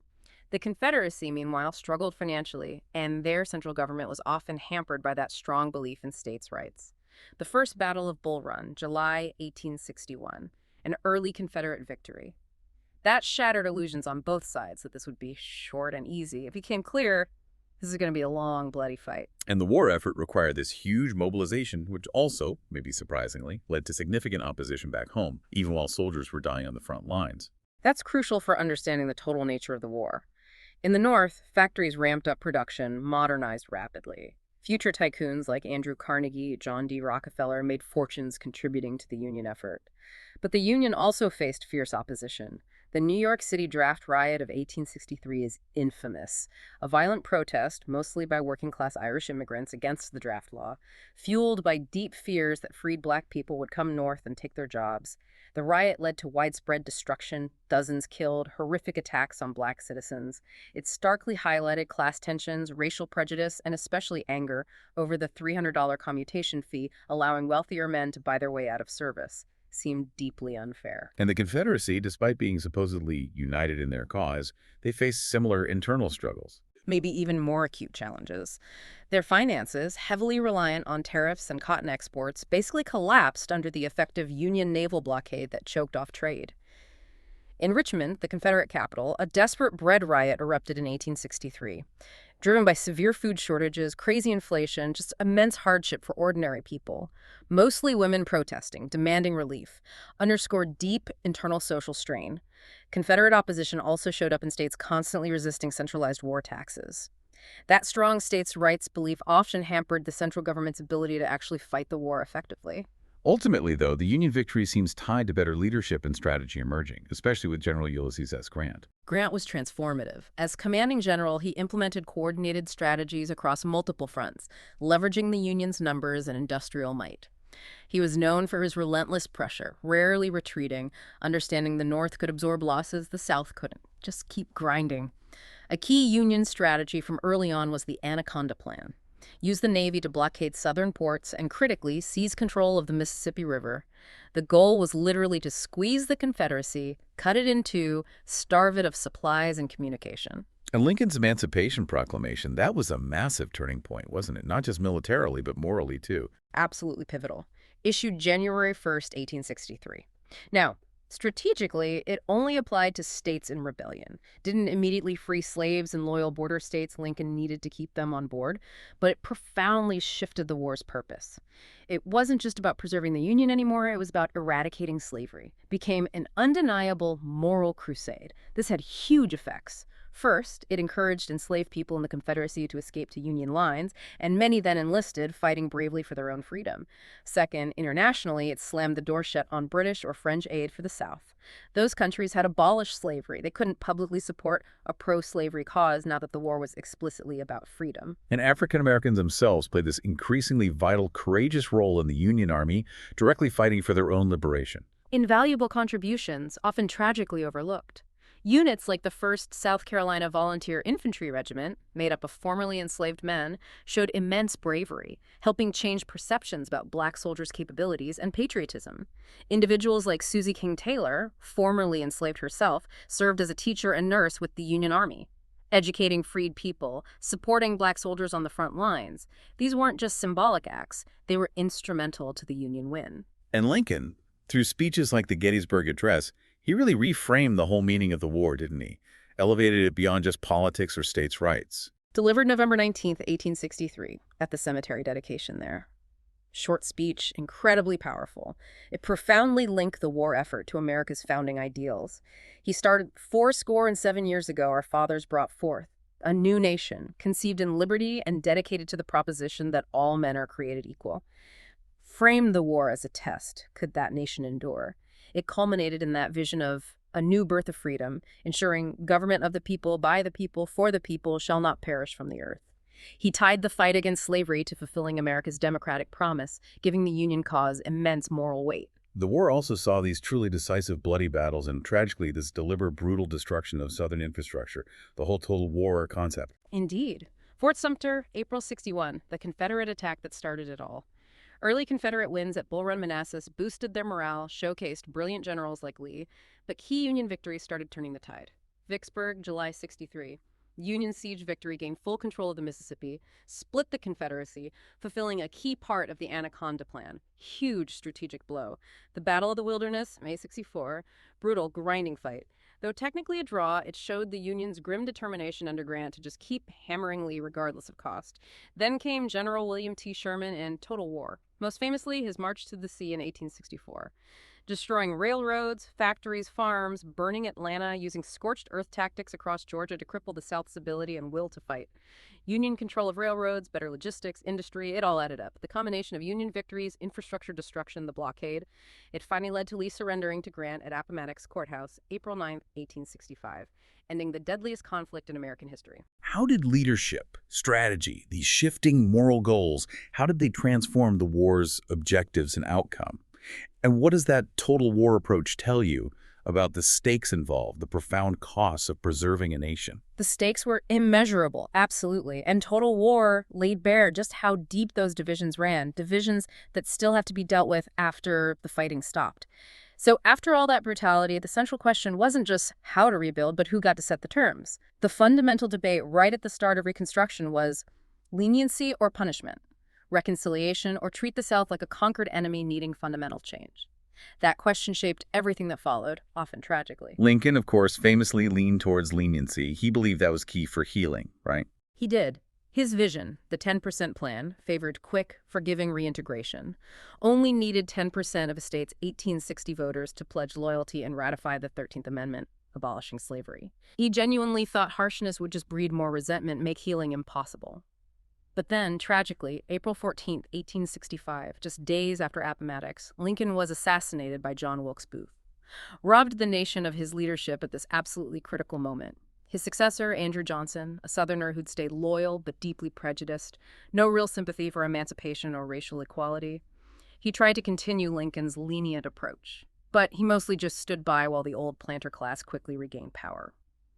S2: The Confederacy, meanwhile, struggled financially, and their central government was often hampered by that strong belief in states' rights. The First Battle of Bull Run, July 1861, an early Confederate victory. That shattered illusions on both sides that this would be short and easy. It became clear This is going to be a long, bloody fight.
S3: And the war effort required this huge mobilization, which also, maybe surprisingly, led to significant opposition back home, even while soldiers were dying on the front lines.
S2: That's crucial for understanding the total nature of the war. In the North, factories ramped up production, modernized rapidly. Future tycoons like Andrew Carnegie, John D. Rockefeller made fortunes contributing to the Union effort. But the Union also faced fierce opposition. The New York City draft riot of 1863 is infamous. A violent protest, mostly by working-class Irish immigrants against the draft law, fueled by deep fears that freed black people would come north and take their jobs. The riot led to widespread destruction, dozens killed, horrific attacks on black citizens. It starkly highlighted class tensions, racial prejudice, and especially anger over the $300 commutation fee allowing wealthier men to buy their way out of service. Seemed deeply unfair.
S3: And the Confederacy, despite being supposedly united in their cause, they faced similar internal struggles.
S2: Maybe even more acute challenges. Their finances, heavily reliant on tariffs and cotton exports, basically collapsed under the effective Union naval blockade that choked off trade. In Richmond, the Confederate capital, a desperate bread riot erupted in 1863. Driven by severe food shortages, crazy inflation, just immense hardship for ordinary people. Mostly women protesting, demanding relief, underscored deep internal social strain. Confederate opposition also showed up in states constantly resisting centralized war taxes. That strong states' rights belief often hampered the central government's ability to actually fight the war effectively.
S3: Ultimately, though, the Union victory seems tied to better leadership and strategy emerging, especially with General Ulysses S. Grant.
S2: Grant was transformative. As commanding general, he implemented coordinated strategies across multiple fronts, leveraging the Union's numbers and industrial might. He was known for his relentless pressure, rarely retreating, understanding the North could absorb losses the South couldn't. Just keep grinding. A key Union strategy from early on was the Anaconda Plan. Use the Navy to blockade southern ports and, critically, seize control of the Mississippi River. The goal was literally to squeeze the Confederacy, cut it in two, starve it of supplies and communication.
S3: And Lincoln's Emancipation Proclamation, that was a massive turning point, wasn't it? Not just militarily, but morally, too.
S2: Absolutely pivotal. Issued January 1st, 1863. Now, strategically, it only applied to states in rebellion. Didn't immediately free slaves in loyal border states. Lincoln needed to keep them on board, but it profoundly shifted the war's purpose. It wasn't just about preserving the Union anymore, it was about eradicating slavery. It became an undeniable moral crusade. This had huge effects. First, it encouraged enslaved people in the Confederacy to escape to Union lines, and many then enlisted, fighting bravely for their own freedom. Second, internationally, it slammed the door shut on British or French aid for the South. Those countries had abolished slavery. They couldn't publicly support a pro-slavery cause now that the war was explicitly about freedom.
S3: And African Americans themselves played this increasingly vital, courageous role in the Union Army, directly fighting for their own liberation.
S2: Invaluable contributions, often tragically overlooked. Units like the 1st South Carolina Volunteer Infantry Regiment, made up of formerly enslaved men, showed immense bravery, helping change perceptions about black soldiers' capabilities and patriotism. Individuals like Susie King Taylor, formerly enslaved herself, served as a teacher and nurse with the Union Army, educating freed people, supporting black soldiers on the front lines. These weren't just symbolic acts, they were instrumental to the Union win.
S3: And Lincoln, through speeches like the Gettysburg Address, he really reframed the whole meaning of the war, didn't he? Elevated it beyond just politics or states' rights.
S2: Delivered November 19th, 1863, at the cemetery dedication there. Short speech, incredibly powerful. It profoundly linked the war effort to America's founding ideals. He started 7 years ago, our fathers brought forth a new nation, conceived in liberty and dedicated to the proposition that all men are created equal. Framed the war as a test. Could that nation endure? It culminated in that vision of a new birth of freedom, ensuring government of the people, by the people, for the people, shall not perish from the earth. He tied the fight against slavery to fulfilling America's democratic promise, giving the Union cause immense moral weight.
S3: The war also saw these truly decisive bloody battles and, tragically, this deliberate, brutal destruction of Southern infrastructure, the whole total war concept.
S2: Indeed. Fort Sumter, April 61, the Confederate attack that started it all. Early Confederate wins at Bull Run, Manassas boosted their morale, showcased brilliant generals like Lee, but key Union victories started turning the tide. Vicksburg, July 63. Union siege victory gained full control of the Mississippi, split the Confederacy, fulfilling a key part of the Anaconda Plan. Huge strategic blow. The Battle of the Wilderness, May 64, brutal, grinding fight. Though technically a draw, it showed the Union's grim determination under Grant to just keep hammering Lee regardless of cost. Then came General William T. Sherman and total war, most famously his March to the Sea in 1864. Destroying railroads, factories, farms, burning Atlanta, using scorched earth tactics across Georgia to cripple the South's ability and will to fight. Union control of railroads, better logistics, industry, it all added up. The combination of Union victories, infrastructure destruction, the blockade, it finally led to Lee surrendering to Grant at Appomattox Courthouse, April 9, 1865, ending the deadliest conflict in American history.
S3: How did leadership, strategy, these shifting moral goals, how did they transform the war's objectives and outcome? And what does that total war approach tell you about the stakes involved, the profound costs of preserving a nation?
S2: The stakes were immeasurable, absolutely. And total war laid bare just how deep those divisions ran, divisions that still have to be dealt with after the fighting stopped. So after all that brutality, the central question wasn't just how to rebuild, but who got to set the terms. The fundamental debate right at the start of Reconstruction was leniency or punishment, reconciliation, or treat the South like a conquered enemy needing fundamental change. That question shaped everything that followed, often tragically.
S3: Lincoln, of course, famously leaned towards leniency. He believed that was key for healing, right?
S2: He did. His vision, the 10% plan, favored quick, forgiving reintegration. Only needed 10% of a state's 1860 voters to pledge loyalty and ratify the 13th Amendment, abolishing slavery. He genuinely thought harshness would just breed more resentment, make healing impossible. But then, tragically, April 14, 1865, just days after Appomattox, Lincoln was assassinated by John Wilkes Booth, robbed the nation of his leadership at this absolutely critical moment. His successor, Andrew Johnson, a Southerner who'd stayed loyal but deeply prejudiced, no real sympathy for emancipation or racial equality, he tried to continue Lincoln's lenient approach. But he mostly just stood by while the old planter class quickly regained power.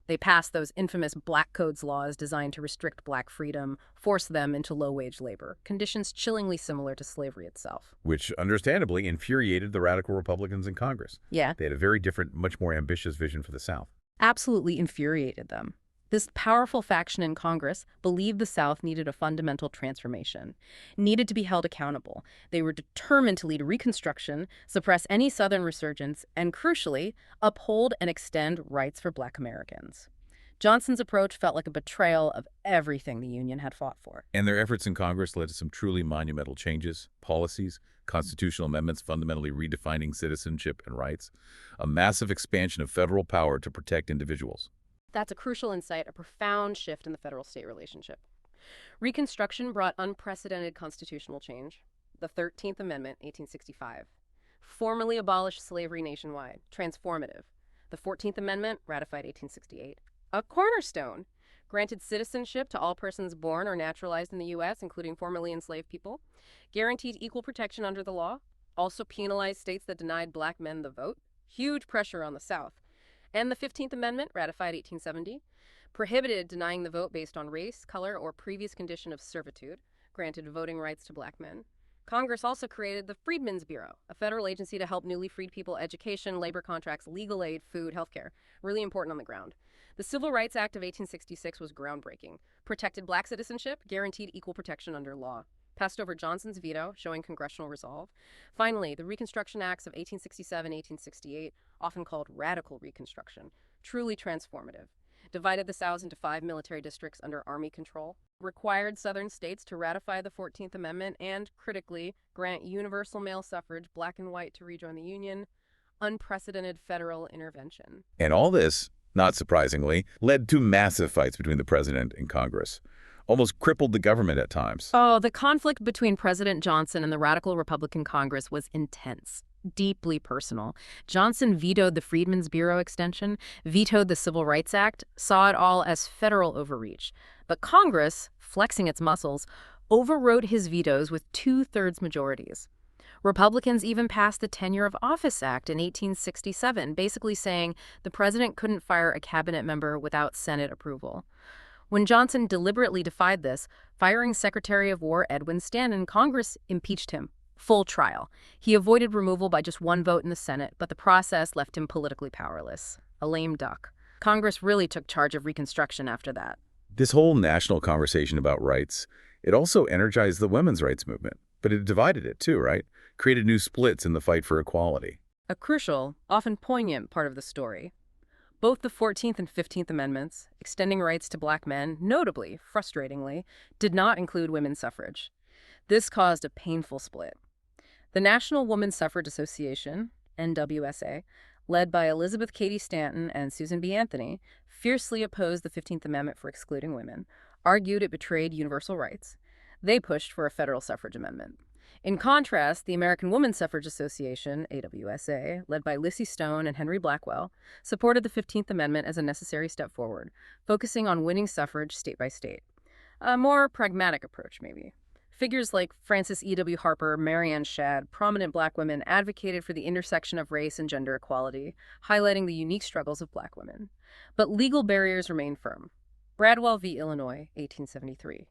S2: They passed those infamous Black Codes laws designed to restrict black freedom, force them into low-wage labor, conditions chillingly similar to slavery itself.
S3: Which, understandably, infuriated the radical Republicans in Congress.
S2: Yeah.
S3: They had a very different, much more ambitious vision for the South.
S2: Absolutely infuriated them. This powerful faction in Congress believed the South needed a fundamental transformation, needed to be held accountable. They were determined to lead Reconstruction, suppress any Southern resurgence, and crucially, uphold and extend rights for Black Americans. Johnson's approach felt like a betrayal of everything the Union had fought for.
S3: And their efforts in Congress led to some truly monumental changes, policies, constitutional amendments fundamentally redefining citizenship and rights, a massive expansion of federal power to protect individuals.
S2: That's a crucial insight, a profound shift in the federal-state relationship. Reconstruction brought unprecedented constitutional change. The 13th Amendment, 1865, formally abolished slavery nationwide, transformative. The 14th Amendment, ratified 1868, a cornerstone, granted citizenship to all persons born or naturalized in the U.S., including formerly enslaved people, guaranteed equal protection under the law, also penalized states that denied black men the vote, huge pressure on the South. And the 15th Amendment, ratified 1870, prohibited denying the vote based on race, color, or previous condition of servitude, granted voting rights to black men. Congress also created the Freedmen's Bureau, a federal agency to help newly freed people education, labor contracts, legal aid, food, healthcare, really important on the ground. The Civil Rights Act of 1866 was groundbreaking, protected black citizenship, guaranteed equal protection under law. Passed over Johnson's veto, showing congressional resolve. Finally, the Reconstruction Acts of 1867-1868, often called Radical Reconstruction, truly transformative. Divided the South into 5 military districts under Army control, required Southern states to ratify the 14th Amendment, and, critically, grant universal male suffrage, black and white, to rejoin the Union. Unprecedented federal intervention.
S3: And all this, not surprisingly, led to massive fights between the president and Congress. Almost crippled the government at times.
S2: Oh, the conflict between President Johnson and the radical Republican Congress was intense, deeply personal. Johnson vetoed the Freedmen's Bureau extension, vetoed the Civil Rights Act, saw it all as federal overreach. But Congress, flexing its muscles, overrode his vetoes with 2/3 majorities. Republicans even passed the Tenure of Office Act in 1867, basically saying the president couldn't fire a cabinet member without Senate approval. When Johnson deliberately defied this, firing Secretary of War Edwin Stanton, Congress impeached him. Full trial. He avoided removal by just 1 vote in the Senate, but the process left him politically powerless. A lame duck. Congress really took charge of Reconstruction after that.
S3: This whole national conversation about rights, it also energized the women's rights movement. But it divided it too, right? Created new splits in the fight for equality.
S2: A crucial, often poignant part of the story. Both the 14th and 15th Amendments, extending rights to black men, notably, frustratingly, did not include women's suffrage. This caused a painful split. The National Woman Suffrage Association, NWSA, led by Elizabeth Cady Stanton and Susan B. Anthony, fiercely opposed the 15th Amendment for excluding women, argued it betrayed universal rights. They pushed for a federal suffrage amendment. In contrast, the American Woman Suffrage Association, AWSA, led by Lissy Stone and Henry Blackwell, supported the 15th Amendment as a necessary step forward, focusing on winning suffrage state by state. A more pragmatic approach, maybe. Figures like Frances E.W. Harper, Marianne Shadd, prominent black women advocated for the intersection of race and gender equality, highlighting the unique struggles of black women. But legal barriers remained firm. Bradwell v. Illinois, 1873.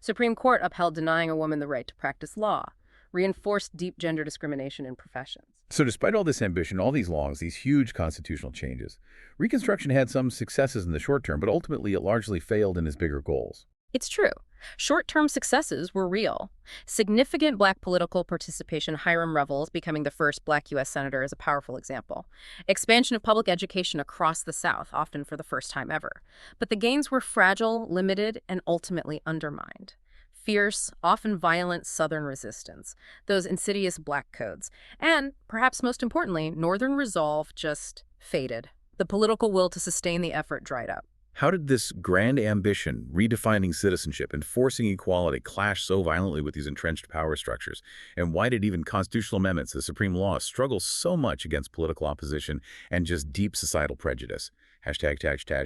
S2: Supreme Court upheld denying a woman the right to practice law, reinforced deep gender discrimination in professions.
S3: So despite all this ambition, all these laws, these huge constitutional changes, Reconstruction had some successes in the short term, but ultimately it largely failed in its bigger goals.
S2: It's true. Short-term successes were real. Significant black political participation, Hiram Revels becoming the first black U.S. senator, is a powerful example. Expansion of public education across the South, often for the first time ever. But the gains were fragile, limited, and ultimately undermined. Fierce, often violent Southern resistance, those insidious black codes, and, perhaps most importantly, Northern resolve just faded. The political will to sustain the effort dried up.
S3: How did this grand ambition, redefining citizenship, enforcing equality, clash so violently with these entrenched power structures? And why did even constitutional amendments, the supreme law, struggle so much against political opposition and just deep societal prejudice? Hashtag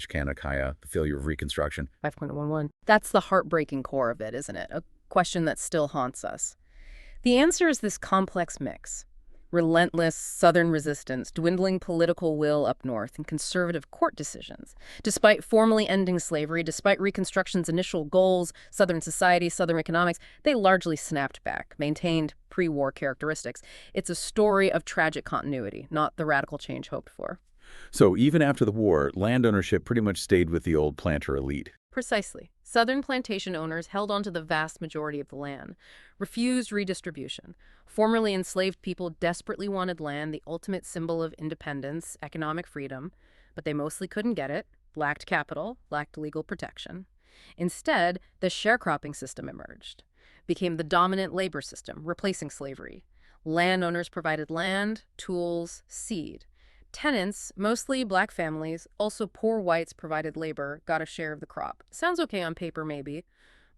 S3: Kanakaya, the failure of Reconstruction.
S2: 5.11. That's the heartbreaking core of it, isn't it? A question that still haunts us. The answer is this complex mix. Relentless Southern resistance, dwindling political will up north, and conservative court decisions. Despite formally ending slavery, despite Reconstruction's initial goals, Southern society, Southern economics, they largely snapped back, maintained pre-war characteristics. It's a story of tragic continuity, not the radical change hoped for.
S3: So even after the war, land ownership pretty much stayed with the old planter elite.
S2: Precisely. Southern plantation owners held onto the vast majority of the land, refused redistribution. Formerly enslaved people desperately wanted land, the ultimate symbol of independence, economic freedom, but they mostly couldn't get it, lacked capital, lacked legal protection. Instead, the sharecropping system emerged, became the dominant labor system, replacing slavery. Landowners provided land, tools, seed. Tenants, mostly black families, also poor whites provided labor, got a share of the crop. Sounds okay on paper, maybe,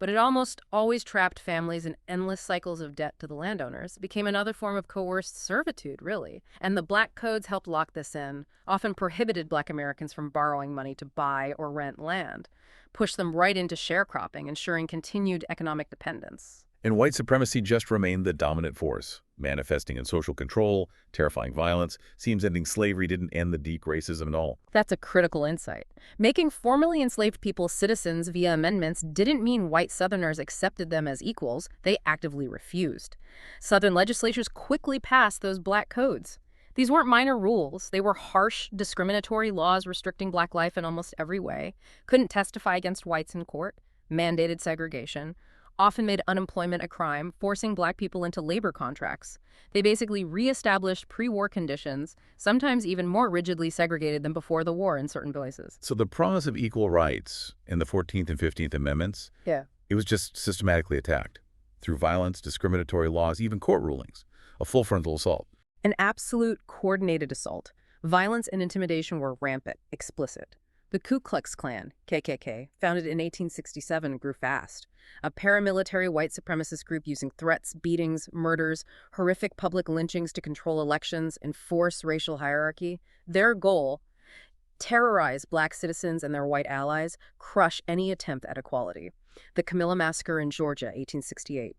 S2: but it almost always trapped families in endless cycles of debt to the landowners. It became another form of coerced servitude, really. And the black codes helped lock this in, often prohibited black Americans from borrowing money to buy or rent land, pushed them right into sharecropping, ensuring continued economic dependence.
S3: And white supremacy just remained the dominant force, manifesting in social control, terrifying violence. Seems ending slavery didn't end the deep racism at all.
S2: That's a critical insight. Making formerly enslaved people citizens via amendments didn't mean white Southerners accepted them as equals. They actively refused. Southern legislatures quickly passed those black codes. These weren't minor rules. They were harsh, discriminatory laws restricting black life in almost every way, couldn't testify against whites in court, mandated segregation, often made unemployment a crime, forcing black people into labor contracts. They basically reestablished pre-war conditions, sometimes even more rigidly segregated than before the war in certain places.
S3: So the promise of equal rights in the 14th and 15th Amendments, it was just systematically attacked through violence, discriminatory laws, even court rulings, a full frontal assault.
S2: An absolute coordinated assault. Violence and intimidation were rampant, explicit. The Ku Klux Klan, KKK, founded in 1867, grew fast. A paramilitary white supremacist group using threats, beatings, murders, horrific public lynchings to control elections, enforce racial hierarchy. Their goal: terrorize black citizens and their white allies, crush any attempt at equality. The Camilla Massacre in Georgia, 1868.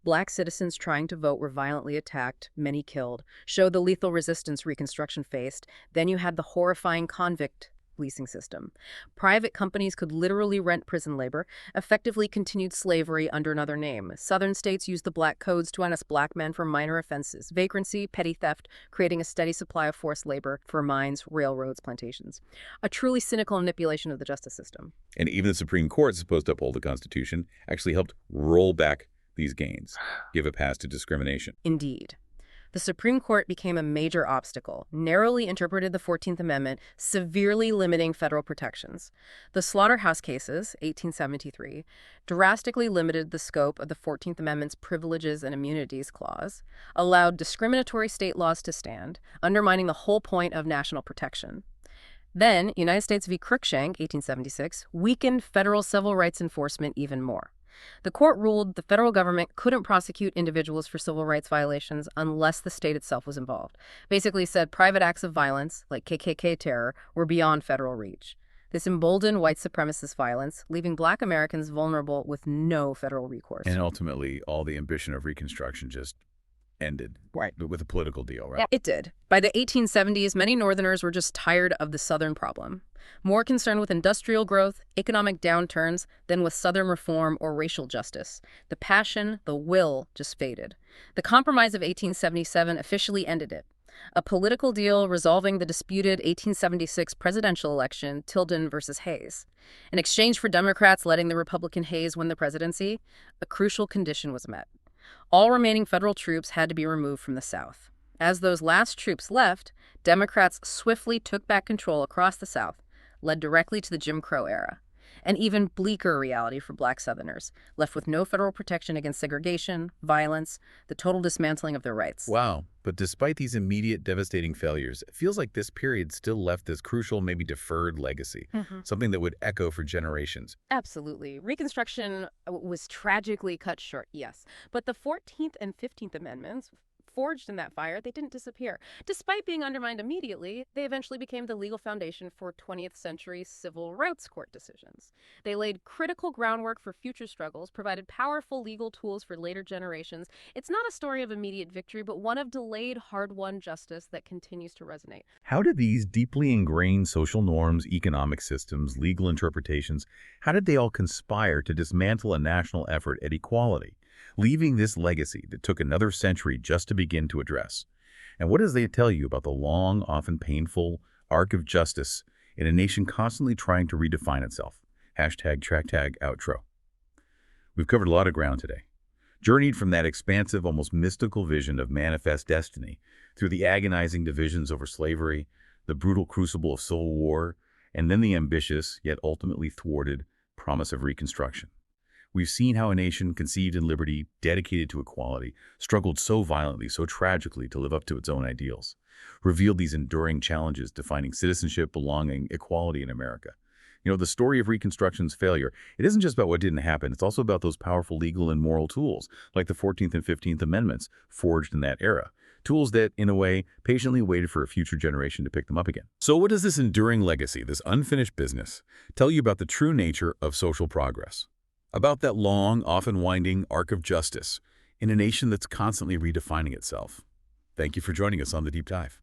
S2: Black citizens trying to vote were violently attacked, many killed, showed the lethal resistance Reconstruction faced. Then you had the horrifying convict leasing system. Private companies could literally rent prison labor, effectively continued slavery under another name. Southern states used the black codes to honest black men for minor offenses, vagrancy, petty theft, creating a steady supply of forced labor for mines, railroads, plantations. A truly cynical manipulation of the justice system.
S3: And even the Supreme Court, supposed to uphold the Constitution, actually helped roll back these gains, give a pass to discrimination.
S2: Indeed. The Supreme Court became a major obstacle, narrowly interpreted the 14th Amendment, severely limiting federal protections. The Slaughterhouse Cases, 1873, drastically limited the scope of the 14th Amendment's Privileges and Immunities Clause, allowed discriminatory state laws to stand, undermining the whole point of national protection. Then, United States v. Cruikshank, 1876, weakened federal civil rights enforcement even more. The court ruled the federal government couldn't prosecute individuals for civil rights violations unless the state itself was involved. Basically said private acts of violence, like KKK terror, were beyond federal reach. This emboldened white supremacist violence, leaving Black Americans vulnerable with no federal recourse.
S3: And ultimately, all the ambition of Reconstruction just ended.
S2: Right.
S3: With a political deal, right?
S2: Yeah, it did. By the 1870s, many Northerners were just tired of the Southern problem, more concerned with industrial growth, economic downturns, than with Southern reform or racial justice. The passion, the will, just faded. The Compromise of 1877 officially ended it. A political deal resolving the disputed 1876 presidential election, Tilden versus Hayes. In exchange for Democrats letting the Republican Hayes win the presidency, a crucial condition was met. All remaining federal troops had to be removed from the South. As those last troops left, Democrats swiftly took back control across the South, led directly to the Jim Crow era. An even bleaker reality for Black Southerners, left with no federal protection against segregation, violence, the total dismantling of their rights.
S3: Wow. But despite these immediate devastating failures, it feels like this period still left this crucial, maybe deferred legacy, something that would echo for generations.
S2: Absolutely. Reconstruction was tragically cut short, yes. But the 14th and 15th Amendments, forged in that fire, they didn't disappear. Despite being undermined immediately, they eventually became the legal foundation for 20th century civil rights court decisions. They laid critical groundwork for future struggles, provided powerful legal tools for later generations. It's not a story of immediate victory, but one of delayed, hard-won justice that continues to resonate.
S3: How did these deeply ingrained social norms, economic systems, legal interpretations, how did they all conspire to dismantle a national effort at equality, leaving this legacy that took another century just to begin to address? And what does they tell you about the long, often painful arc of justice in a nation constantly trying to redefine itself? #TracTagOutro. We've covered a lot of ground today. Journeyed from that expansive, almost mystical vision of manifest destiny through the agonizing divisions over slavery, the brutal crucible of civil war, and then the ambitious, yet ultimately thwarted, promise of Reconstruction. We've seen how a nation conceived in liberty, dedicated to equality, struggled so violently, so tragically to live up to its own ideals, revealed these enduring challenges defining citizenship, belonging, equality in America. You know, the story of Reconstruction's failure, it isn't just about what didn't happen. It's also about those powerful legal and moral tools, like the 14th and 15th Amendments, forged in that era. Tools that, in a way, patiently waited for a future generation to pick them up again. So what does this enduring legacy, this unfinished business, tell you about the true nature of social progress? About that long, often winding arc of justice in a nation that's constantly redefining itself? Thank you for joining us on The Deep Dive.